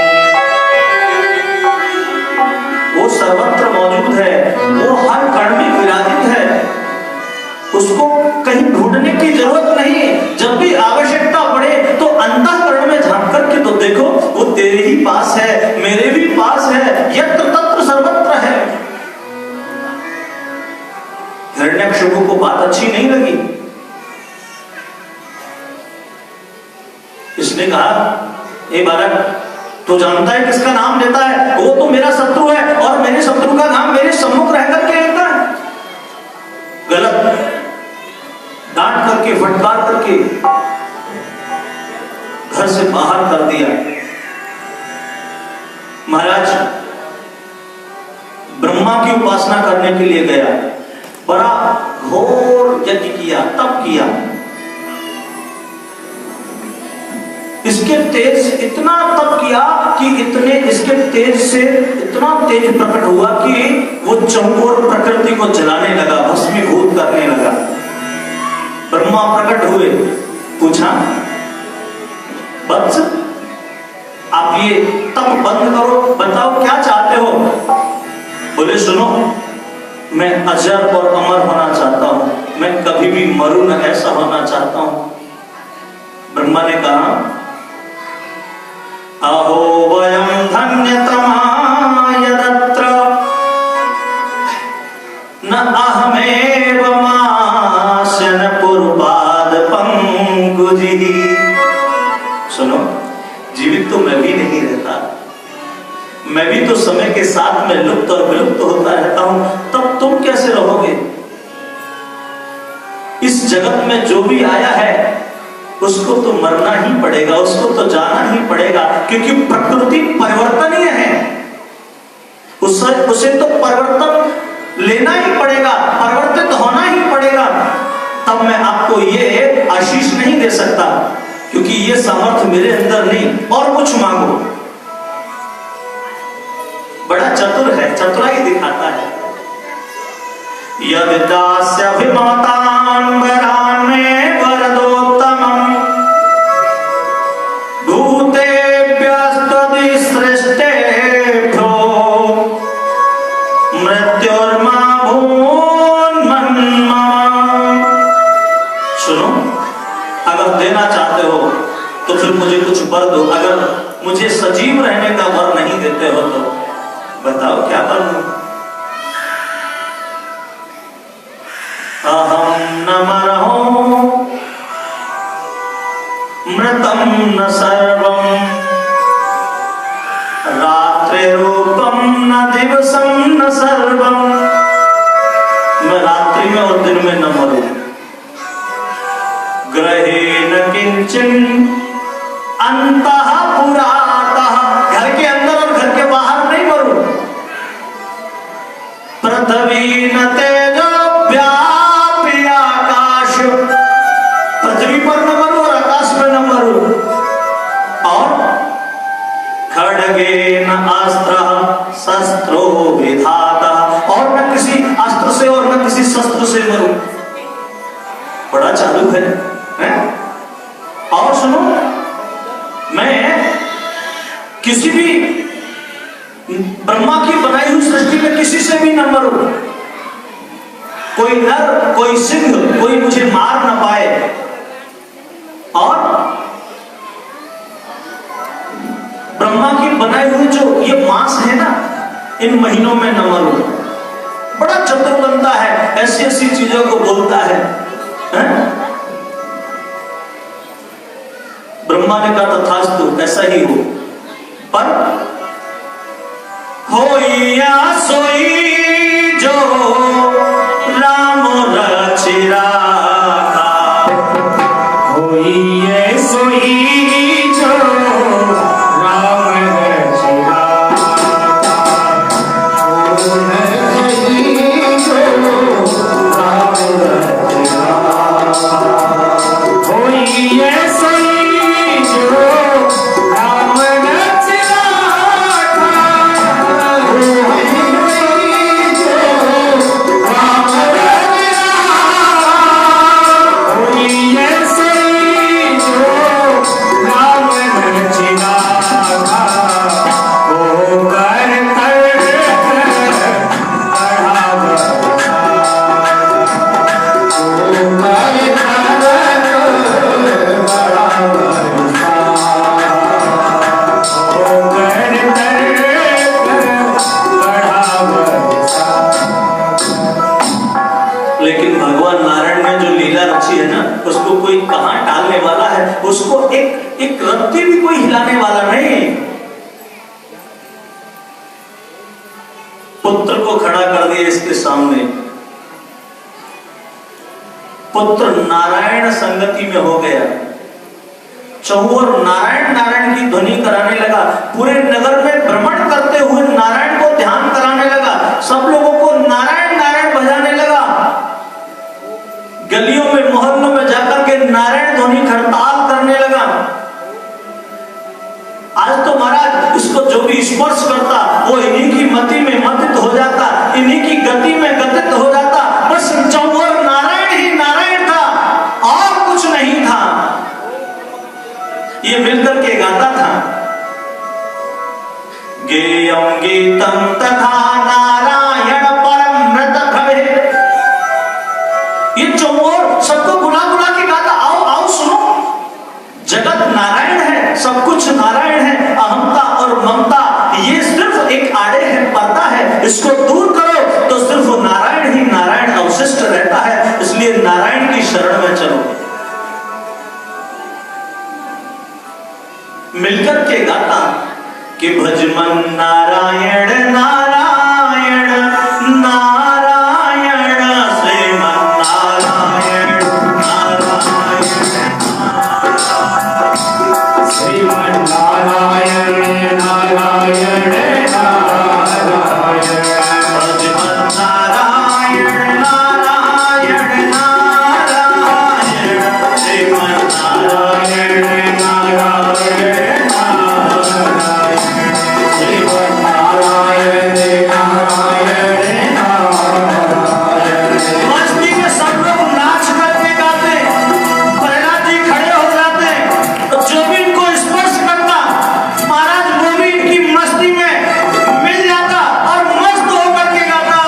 वो सर्वत्र मौजूद है, वो हर कण में विराजित है, उसको कहीं ढूंढने की जरूरत नहीं। जब भी आवश्यकता पड़े तो अंतःकरण में झांक करके तो देखो, वो तेरे ही पास है, मेरे भी पास है, यत्र तत्र सर्वत्र है। हिरण्यकशिपु को बात अच्छी नहीं लगी। इसने कहा, ए बालक, तो जानता है किसका नाम लेता है? वो तो मेरा शत्रु है और मेरे शत्रु का नाम मेरे सम्मुख रह करके लेता है। गलत। डांट करके, फटकार करके घर से बाहर कर दिया। महाराज ब्रह्मा की उपासना करने के लिए गया, बड़ा घोर यज्ञ किया, तप किया। इसके तेज इतना तप किया कि इसके तेज से इतना तेज प्रकट हुआ कि वो चौकोर प्रकृति को जलाने लगा, भस्मीभूत करने लगा। ब्रह्मा प्रकट हुए, पूछा, वत्स, आप ये तप बंद करो, बताओ क्या चाहते हो? बोले, सुनो, मैं अजर और अमर होना चाहता हूं, मैं कभी भी मरूं न, ऐसा होना चाहता हूं। ब्रह्मा ने कहा, अहो वयम धन्यतमा यदत्र न अहमेव मास्य मैं भी तो समय के साथ में लुप्त और विलुप्त होता रहता हूं, तब तुम कैसे रहोगे? इस जगत में जो भी आया है उसको तो मरना ही पड़ेगा, उसको तो जाना ही पड़ेगा, क्योंकि प्रकृति परिवर्तनीय है। उसे तो परिवर्तन लेना ही पड़ेगा, परिवर्तित होना ही पड़ेगा। तब मैं आपको ये आशीष नहीं दे सकता, क्योंकि ये सामर्थ्य मेरे अंदर नहीं। और कुछ मांगो। बड़ा चतुर है, चतुराई दिखाता है। यदि दास्यभिमताम्बरान्मे वरदोत्तमम् भूतेभ्यस्त्वदि सृष्टेभ्यो मृत्युर्मा भून्मन्मा। सुनो, अगर देना चाहते हो तो फिर मुझे कुछ वर दो। अगर मुझे सजीव रहने का वर नहीं देते हो तो बताओ क्या करूं? अहम न मरहूं मृतम न सर्वम रात्रिरूपम न दिवसम न सर्वम। मैं रात्रि में और दिन में न मरूं। ग्रहे न किंचन अंतः पुरातः, घर के अंदर और घर के बाहर नहीं मरूं। पृथ्वी न तेजो व्यापी आकाश, पृथ्वी पर न मरूं और आकाश में न मरूं। और खड्गे न अस्त्र शस्त्रो विधाता, और न किसी अस्त्र से और न किसी शस्त्र से मरूं। बड़ा चालू है, और सुनो, मैं किसी भी ब्रह्मा की बनाई हुई सृष्टि में किसी से भी न मरूं। कोई नर, कोई सिंह, कोई मुझे मार न पाए। और ब्रह्मा की बनाई हुई जो ये मांस है ना, इन महीनों में न मरूं। बड़ा चतुर बनता है, ऐसी ऐसी चीजों को बोलता है, ब्रह्मा ने कहा तथास्तु, ऐसा ही हो। पर होइया सोई जो राम रचिरा, होइए सोई जो राम रचिरा, होइए सोई जो राम रचिरा, लेकिन भगवान नारायण ने जो लीला रची है ना, उसको कोई कहां टालने वाला है? उसको एक रत्ती भी कोई हिलाने वाला नहीं। पुत्र को खड़ा कर दिया इसके सामने। पुत्र नारायण संगति में हो गया, चहुओर नारायण नारायण की ध्वनि कराने लगा। पूरे नगर में भ्रमण करते हुए नारायण को ध्यान कराने लगा। सब लोगों को नारायण नारायण बजाने लगा। गलियों में, मोहल्लों में जाकर के नारायण ध्वनि हड़ताल करने लगा। आज तो महाराज इसको जो भी स्पर्श करता वो इन्हीं की मति में मतित हो जाता, इन्हीं की गति में गतित हो जाता। बस चौवर नारायण ही नारायण था और कुछ नहीं था। ये मिलकर के गाता था, गेयं गीतं तथा नारायण परमृत भवे। ये चौवर सबको बुला बुला के गाता, आओ आओ सुनो, जगत नारायण है, सब कुछ नारायण है। अहंता और ममता ये सिर्फ एक आड़े है, पर्दा है, इसको दूर करो तो सिर्फ नारायण ही नारायण अवशिष्ट रहता है। इसलिए नारायण की शरण में चलो। मिलकर के गाता कि भजमन नारायण नारायण नारायण श्रीमन नारायण नारायण श्रीमन नारायण नारायण नारायण भजमन नारायण नारायण नारायण श्रीमन नारायण नारायण नारायण श्रीमन नारायण नारायण नारायण। मस्ती में सब लोग नाच करके गाते, प्रहलाद जी खड़े हो जाते, तो जो भी इनको स्पर्श करता महाराज वो भी इनकी मस्ती में मिल जाता और मस्त होकर के गाता।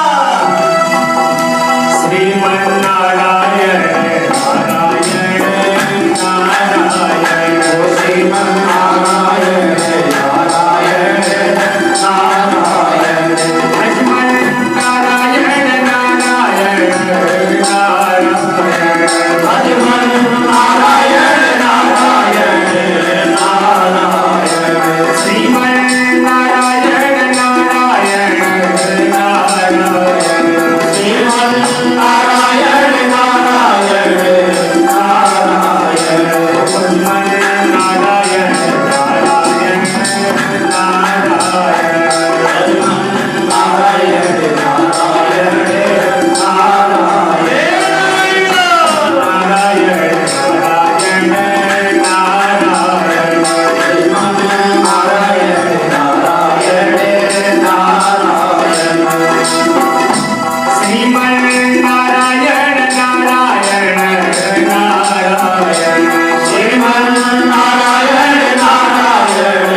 श्रीमन नारायण नारायण नारायण श्रीमन नारायण नारायण नारायण भजमन नारायण नारायण नारायण भजमन नारायण नारायण नारायण श्रीमन नारायण नारायण नारायण श्रीमन नारायण नारायण नारायण भजमन नारायण नारायण नारायण भजमन नारायण नारायण नारायण नारायण नारायण भजमन नारायण नारायण नारायण श्रीमन नारायण नारायण नारायण श्रीमन नारायण नारायण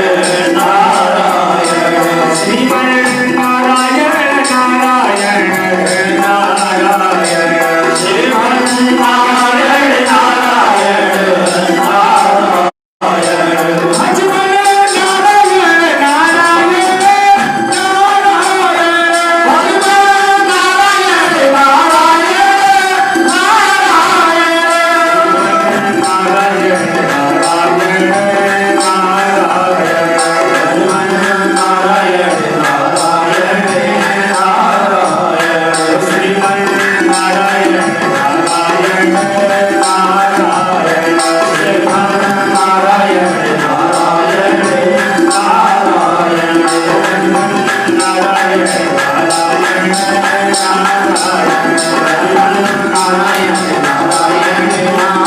नारायण श्रीमन नारायण नारायण नारायण श्रीमन नारायण नारायण नारायण भजमन नारायण नारायण नारायण भजमन नारायण नारायण नारायण नारायण नारायण नारायण भजमन नारायण नारायण नारायण श्रीमन नारायण नारायण नारायण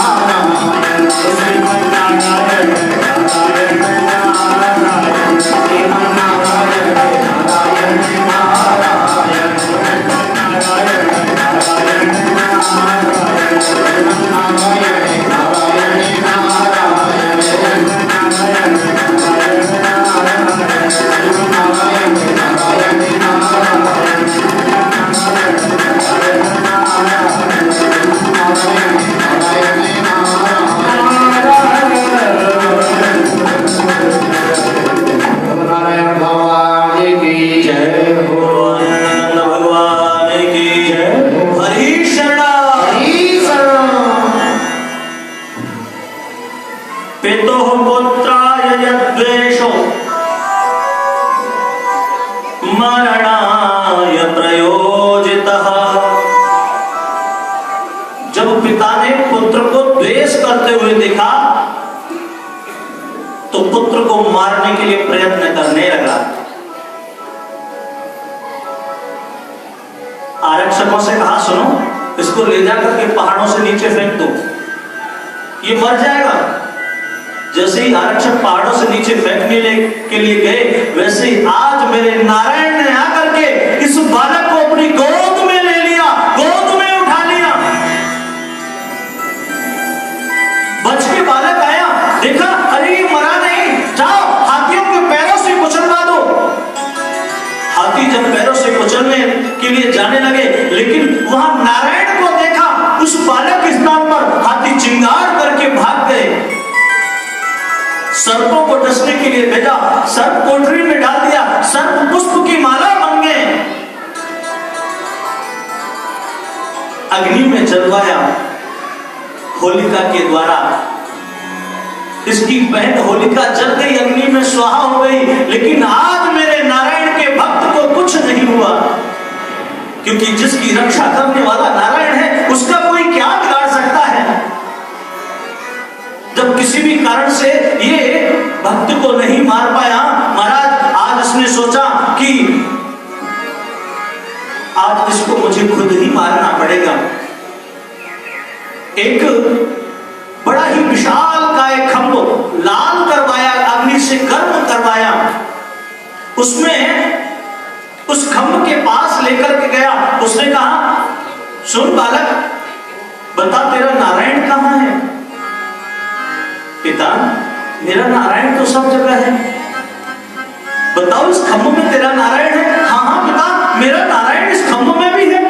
श्रीमन नारायण नारायण नारायण नारायण नारायण नारायण नारायण नारायण श्रीमन नारायण नारायण नारायण श्रीमन नारायण नारायण नारायण नारायण नारायण नारायण श्रीमन नारायण नारायण नारायण नारायण नारायण नारायण श्रीमन नारायण नारायण नारायण भगवान की जय हो। भगवान की जय हो। हरि शरण पितुः पुत्राय यद्वेषो मरणाय प्रयोजितः। जब पिता ने पुत्र को द्वेष करते हुए देखा तो पुत्र को मारने के लिए प्रयत्न करने लगा। आरक्षकों से कहा सुनो इसको ले जाकर के पहाड़ों से नीचे फेंक दो, ये मर जाएगा। जैसे ही आरक्षक पहाड़ों से नीचे फेंकने के लिए गए वैसे ही आज मेरे नारायण ने आकर के इस बालक को अपनी गोद में ले लिया, गोद में उठा लिया। बच के बालक आया, देखा अरे ये मरा नहीं, जाओ हाथियों के पैरों से कुचलवा दो। हाथी जब पैरों से कुचलने के लिए जाने लगे लेकिन वहां नारायण को देखा, उस बालक के स्थान पर हाथी चिंगार करके भाग गए। सर्पों को डसने के लिए भेजा, सर्प कोठरी में डाल दिया, सर्प पुष्प की माला बन गए। अग्नि में जलवाया होलिका के द्वारा इसकी बहन होलिका जल गई, अग्नि में स्वाहा हो गई, लेकिन आज मेरे नारायण के भक्त को कुछ नहीं हुआ, क्योंकि जिसकी रक्षा करने वाला नारायण है उसका कोई क्या बिगाड़ सकता है। जब किसी भी कारण से ये भक्त को नहीं मार पाया, महाराज आज उसने सोचा कि आज इसको मुझे खुद ही मारना पड़ेगा। एक बड़ा ही विशाल का एक खंभ लाल करवाया, अग्नि से गर्म करवाया, उसमें उस खंभ के पास लेकर के गया। उसने कहा, सुन बालक, बता तेरा नारायण कहां है? पिता, मेरा नारायण तो सब जगह है। बताओ, इस खंभ में तेरा नारायण है? हाँ हाँ पिता, मेरा नारायण इस खंभ में भी है,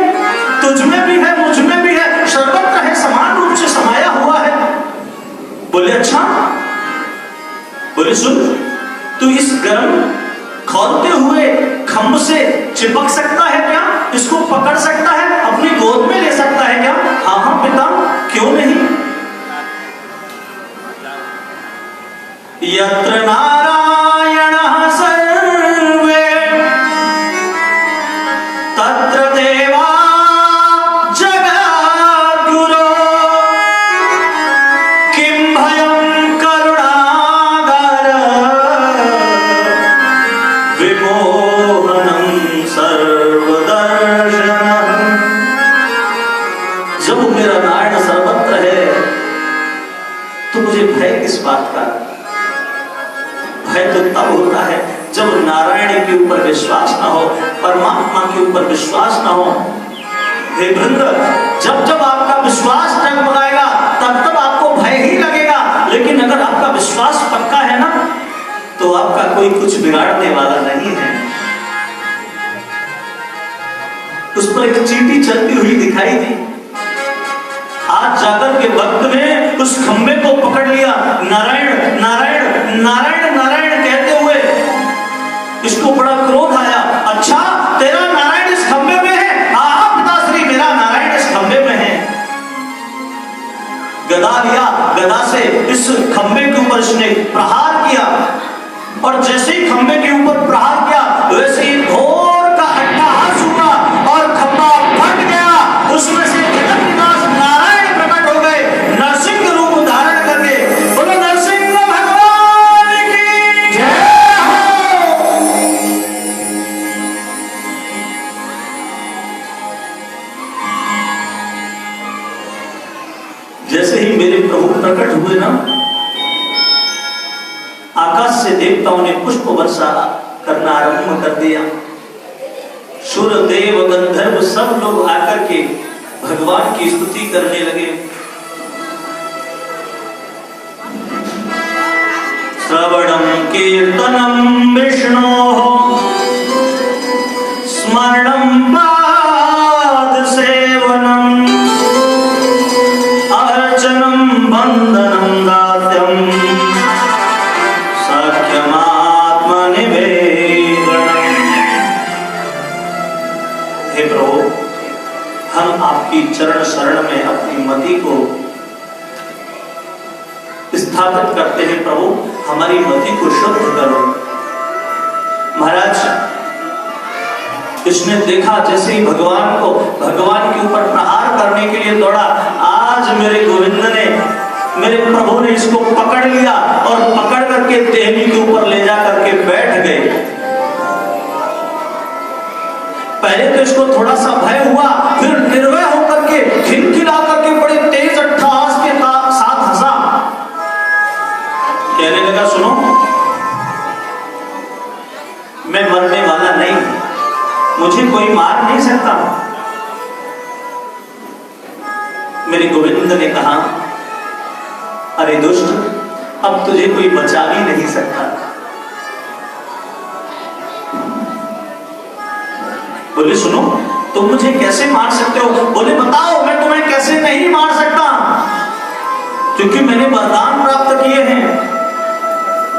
तुझ में भी है, मुझ में भी है, सर्वत्र है, समान रूप से समाया हुआ है। बोले अच्छा। बोले सुन, तू इस गर्म खौलते हुए खंभ से चिपक सकता है क्या? इसको पकड़ सकता है, अपनी गोद में ले सकता है क्या? हाँ हाँ पिता, क्यों नहीं। यत्र नारायणः सर्वे तत्र देवा जगद्गुरो किं भयं करुणागर विमोहनं सर्वदर्शनम्। जब मेरा नारायण सर्वत्र है तो मुझे भय किस बात का? भय तो तब होता है जब नारायण के ऊपर विश्वास ना हो, परमात्मा के ऊपर विश्वास ना हो। हे वृंद, जब जब आपका विश्वास जगमगाएगा तब तब आपको भय ही लगेगा, लेकिन अगर आपका विश्वास पक्का है ना तो आपका कोई कुछ बिगाड़ने वाला नहीं है। उस पर एक चींटी चलती हुई दिखाई दी। आज जाकर के भक्त ने उस खंबे को पकड़ लिया, नारायण नारायण नारायण नारायण कहते हुए। इसको बड़ा क्रोध आया। अच्छा, तेरा नारायण इस खंबे में है? हाँ पिताश्री, मेरा नारायण इस खंबे में है। गदा लिया, गदा से इस खंबे के ऊपर इसने प्रहार किया, और जैसे ही खंबे के ऊपर प्रहार किया वैसे ही घोर का अट्टहास हुआ और खंबा फट गया। उसमें से जगन्नाथ नारायण प्रकट हो गए, नरसिंह रूप धारण करके। बोलो नरसिंह भगवान की जय हो। जैसे ही मेरे प्रभु प्रकट हुए ना, आकाश से देवताओं ने पुष्प वर्षा करना आरंभ कर दिया। सुर देव गंधर्व सब लोग आकर के भगवान की स्तुति करने लगे। श्रवणं कीर्तनं विष्णोः स्मरणं पाद सेवनम् अर्चनं वंदनं दास्यम् हे प्रभु, हम आपकी चरण शरण में अपनी मति को स्थापित करते हैं। प्रभु, हमारी मति को शुद्ध करो। महाराज, इसने देखा जैसे ही भगवान के ऊपर प्रहार करने के लिए दौड़ा। आज मेरे गोविंद ने, मेरे प्रभु ने इसको पकड़ लिया और पकड़ करके देहनी के ऊपर ले जा करके बैठ गए। पहले तो इसको थोड़ा सा भय हुआ, फिर निर्भय होकर के खिलखिला करके बड़े तेज अट्टहास के साथ हंसा। कहने लगा, सुनो, मैं मरने वाला नहीं, मुझे कोई मार नहीं सकता। मेरे गोविंद ने कहा, अरे दुष्ट, अब तुझे कोई बचा भी नहीं सकता। बोले सुनो, तुम मुझे कैसे मार सकते हो? बोले बताओ, मैं तुम्हें कैसे नहीं मार सकता, क्योंकि मैंने वरदान प्राप्त किए हैं।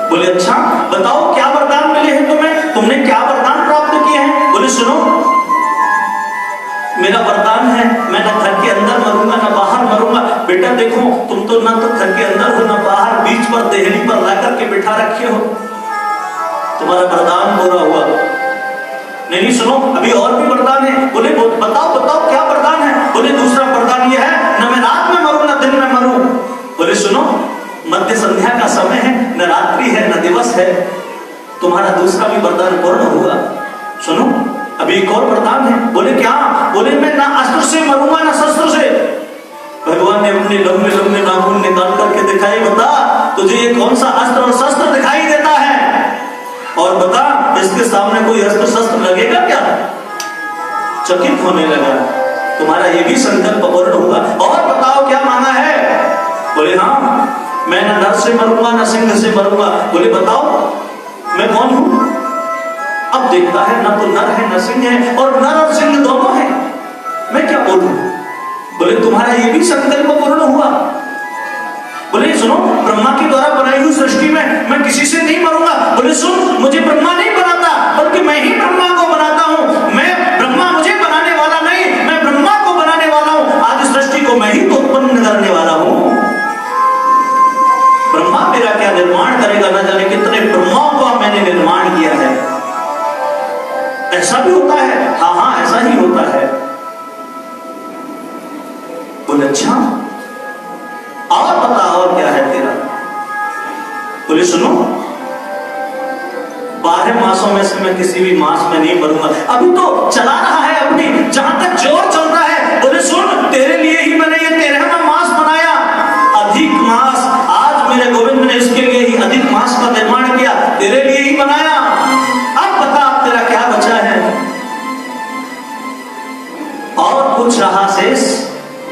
बोले अच्छा, बताओ क्या वरदान मिले हैं तुम्हें, तुमने क्या वरदान प्राप्त किए हैं? बोले सुनो, मेरा वरदान है, मैं ना घर के अंदर मरूंगा ना बाहर मरूंगा। बेटा देखो, तुम तो ना तो घर के अंदर हो ना बाहर, बीच पर देह रखे हो, तुम्हारा वरदान पूरा हुआ। नहीं सुनो, अभी और भी वरदान है। बोले बताओ बताओ क्या वरदान है? बोले दूसरा वरदान ये है, न मैं रात में मरूं न दिन में मरूं। बोले सुनो, मध्य संध्या का समय है, न रात्रि है न दिवस है, तुम्हारा दूसरा भी वरदान पूर्ण हुआ। सुनो, अभी एक और वरदान है। बोले क्या? बोले मैं ना अस्त्र से मरूंगा ना शस्त्र से। भगवान ने अपने लंबे लंबे नाखून निकाल करके दिखाई, बता तुझे ये कौन सा अस्त्र और शस्त्र दिखाई देता है, और बता इसके सामने कोई अस्त्र शस्त्र लगेगा क्या? चकित होने लगा। तुम्हारा ये भी संकल्प पूर्ण हुआ। और बताओ क्या माना है? बोले हाँ, मैं न नर से मरूंगा न सिंह से मरूंगा। बोले बताओ मैं कौन हूं? अब देखता है, न तो नर है न सिंह है, और नर और सिंह दोनों है, मैं क्या बोलूं? बोले तुम्हारा ये भी संकल्प पूर्ण हुआ। बोले सुनो, ब्रह्मा के द्वारा बनाई हुई सृष्टि में मैं किसी से नहीं मरूंगा। बोले सुन, मुझे ब्रह्मा नहीं बनाता, बल्कि मैं ही ब्रह्मा को बनाता हूं। मैं ब्रह्मा मुझे बनाने वाला नहीं, मैं ब्रह्मा को बनाने वाला हूं। आज सृष्टि को मैं ही तो उत्पन्न करने वाला हूं। ब्रह्मा मेरा क्या निर्माण करेगा, न जाने कितने ब्रह्माओं को मैंने निर्माण किया है। ऐसा भी होता है? हाँ हाँ, ऐसा ही होता है। बोले अच्छा, और बता और क्या है तेरा? बोले सुनो, 12 मासों में से मैं किसी भी मास में नहीं मरूंगा। अभी तो चला रहा है अपनी, जहां तक जोर चलता है। बोले सुन, तेरे लिए ही मैंने ये 13वां मास बनाया, अधिक मास। आज मेरे गोविंद ने इसके लिए ही अधिक मास का निर्माण किया, तेरे लिए ही बनाया। अब बता अब तेरा क्या बचा है, और कुछ रहा शेष?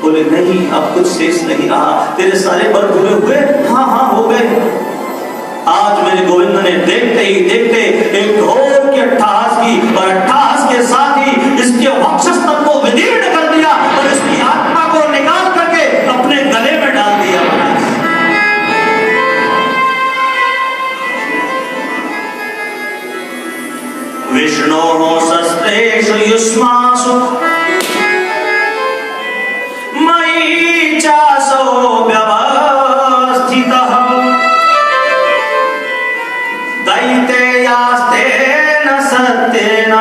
बोले नहीं, अब कुछ शेष नहीं रहा। तेरे सारे बर पूरे हुए? हाँ हाँ हो गए। आज मेरे गोविंद ने देखते ही देखते एक घोर की अट्टहास की, और अट्टहास के साथ ही इसके वक्षस्थल को विदीर्ण कर दिया, और इसकी आत्मा को निकाल करके अपने गले में डाल दिया। विष्णोः शस्त्रेषु युष्मासु मयि चासौ व्यवस्थितः दैतेयास्तेन सत्येन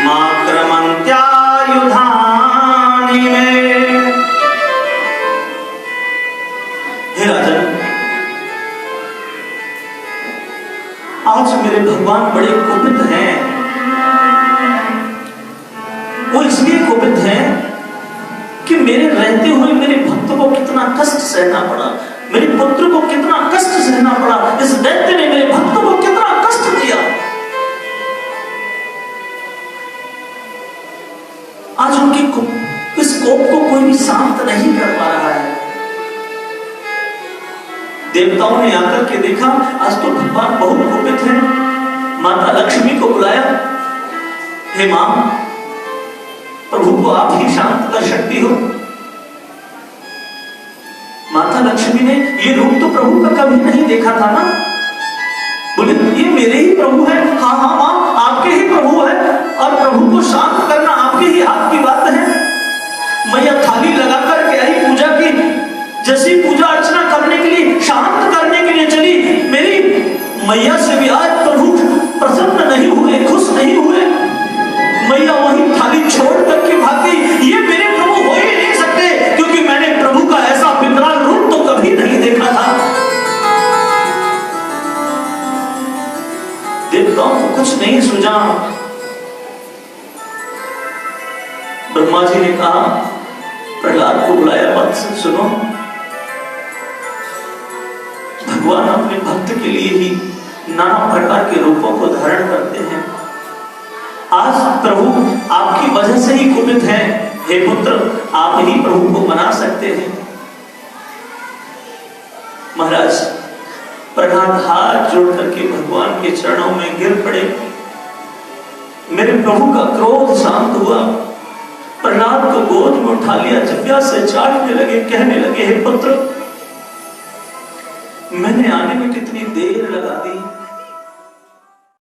माक्रमन्त्यायुधानि मे। हे राजन, आज मेरे भगवान बड़े कुपित हैं। वो इसलिए कुपित हैं कि मेरे रहते हुए मेरे भक्त को कितना कष्ट सहना पड़ा, मेरे पुत्र को कितना कष्ट सहना पड़ा, इस दैत्य ने मेरे भक्त को कितना कष्ट दिया। आज उनके इस कोप को कोई भी शांत नहीं कर पा रहा है। देवताओं ने आकर के देखा, आज तो भगवान बहुत कुपित हैं। माता लक्ष्मी को बुलाया, हे मां, प्रभु को आप ही शांत कर सकती हो। माता लक्ष्मी ने ये रूप तो प्रभु का कभी नहीं देखा था ना। बोले ये मेरे ही प्रभु है। हाँ हाँ मां, आपके ही प्रभु है, और प्रभु को शांत करना आपके ही हाथ की बात है। मैया थाली लगा करके आई, पूजा की, जैसी पूजा अर्चना करने के लिए, शांत करने के लिए चली, मेरी मैया से भी आज प्रभु प्रसन्न नहीं हुए, खुश नहीं हुए। मैया वही थाली छोड़ करके भागी। ये मेरे प्रभु हो ही नहीं सकते, क्योंकि मैंने प्रभु का ऐसा विकराल रूप तो कभी नहीं देखा था। देवताओं को कुछ नहीं सूझा। ब्रह्मा जी ने कहा, प्रहलाद को बुलाया, बात सुनो, भगवान अपने भक्त के लिए ही नाना प्रकार के रूपों को धारण करते हैं। आज प्रभु आपकी वजह से ही कुपित हैं। हे पुत्र, आप ही प्रभु को मना सकते हैं। महाराज प्रहलाद हाथ जोड़ करके भगवान के चरणों में गिर पड़े। मेरे प्रभु का क्रोध शांत हुआ। प्रहलाद को गोद में उठा लिया, जिह्वा से चाटने लगे, कहने लगे, हे पुत्र, मैंने आने में कितनी देर लगा दी,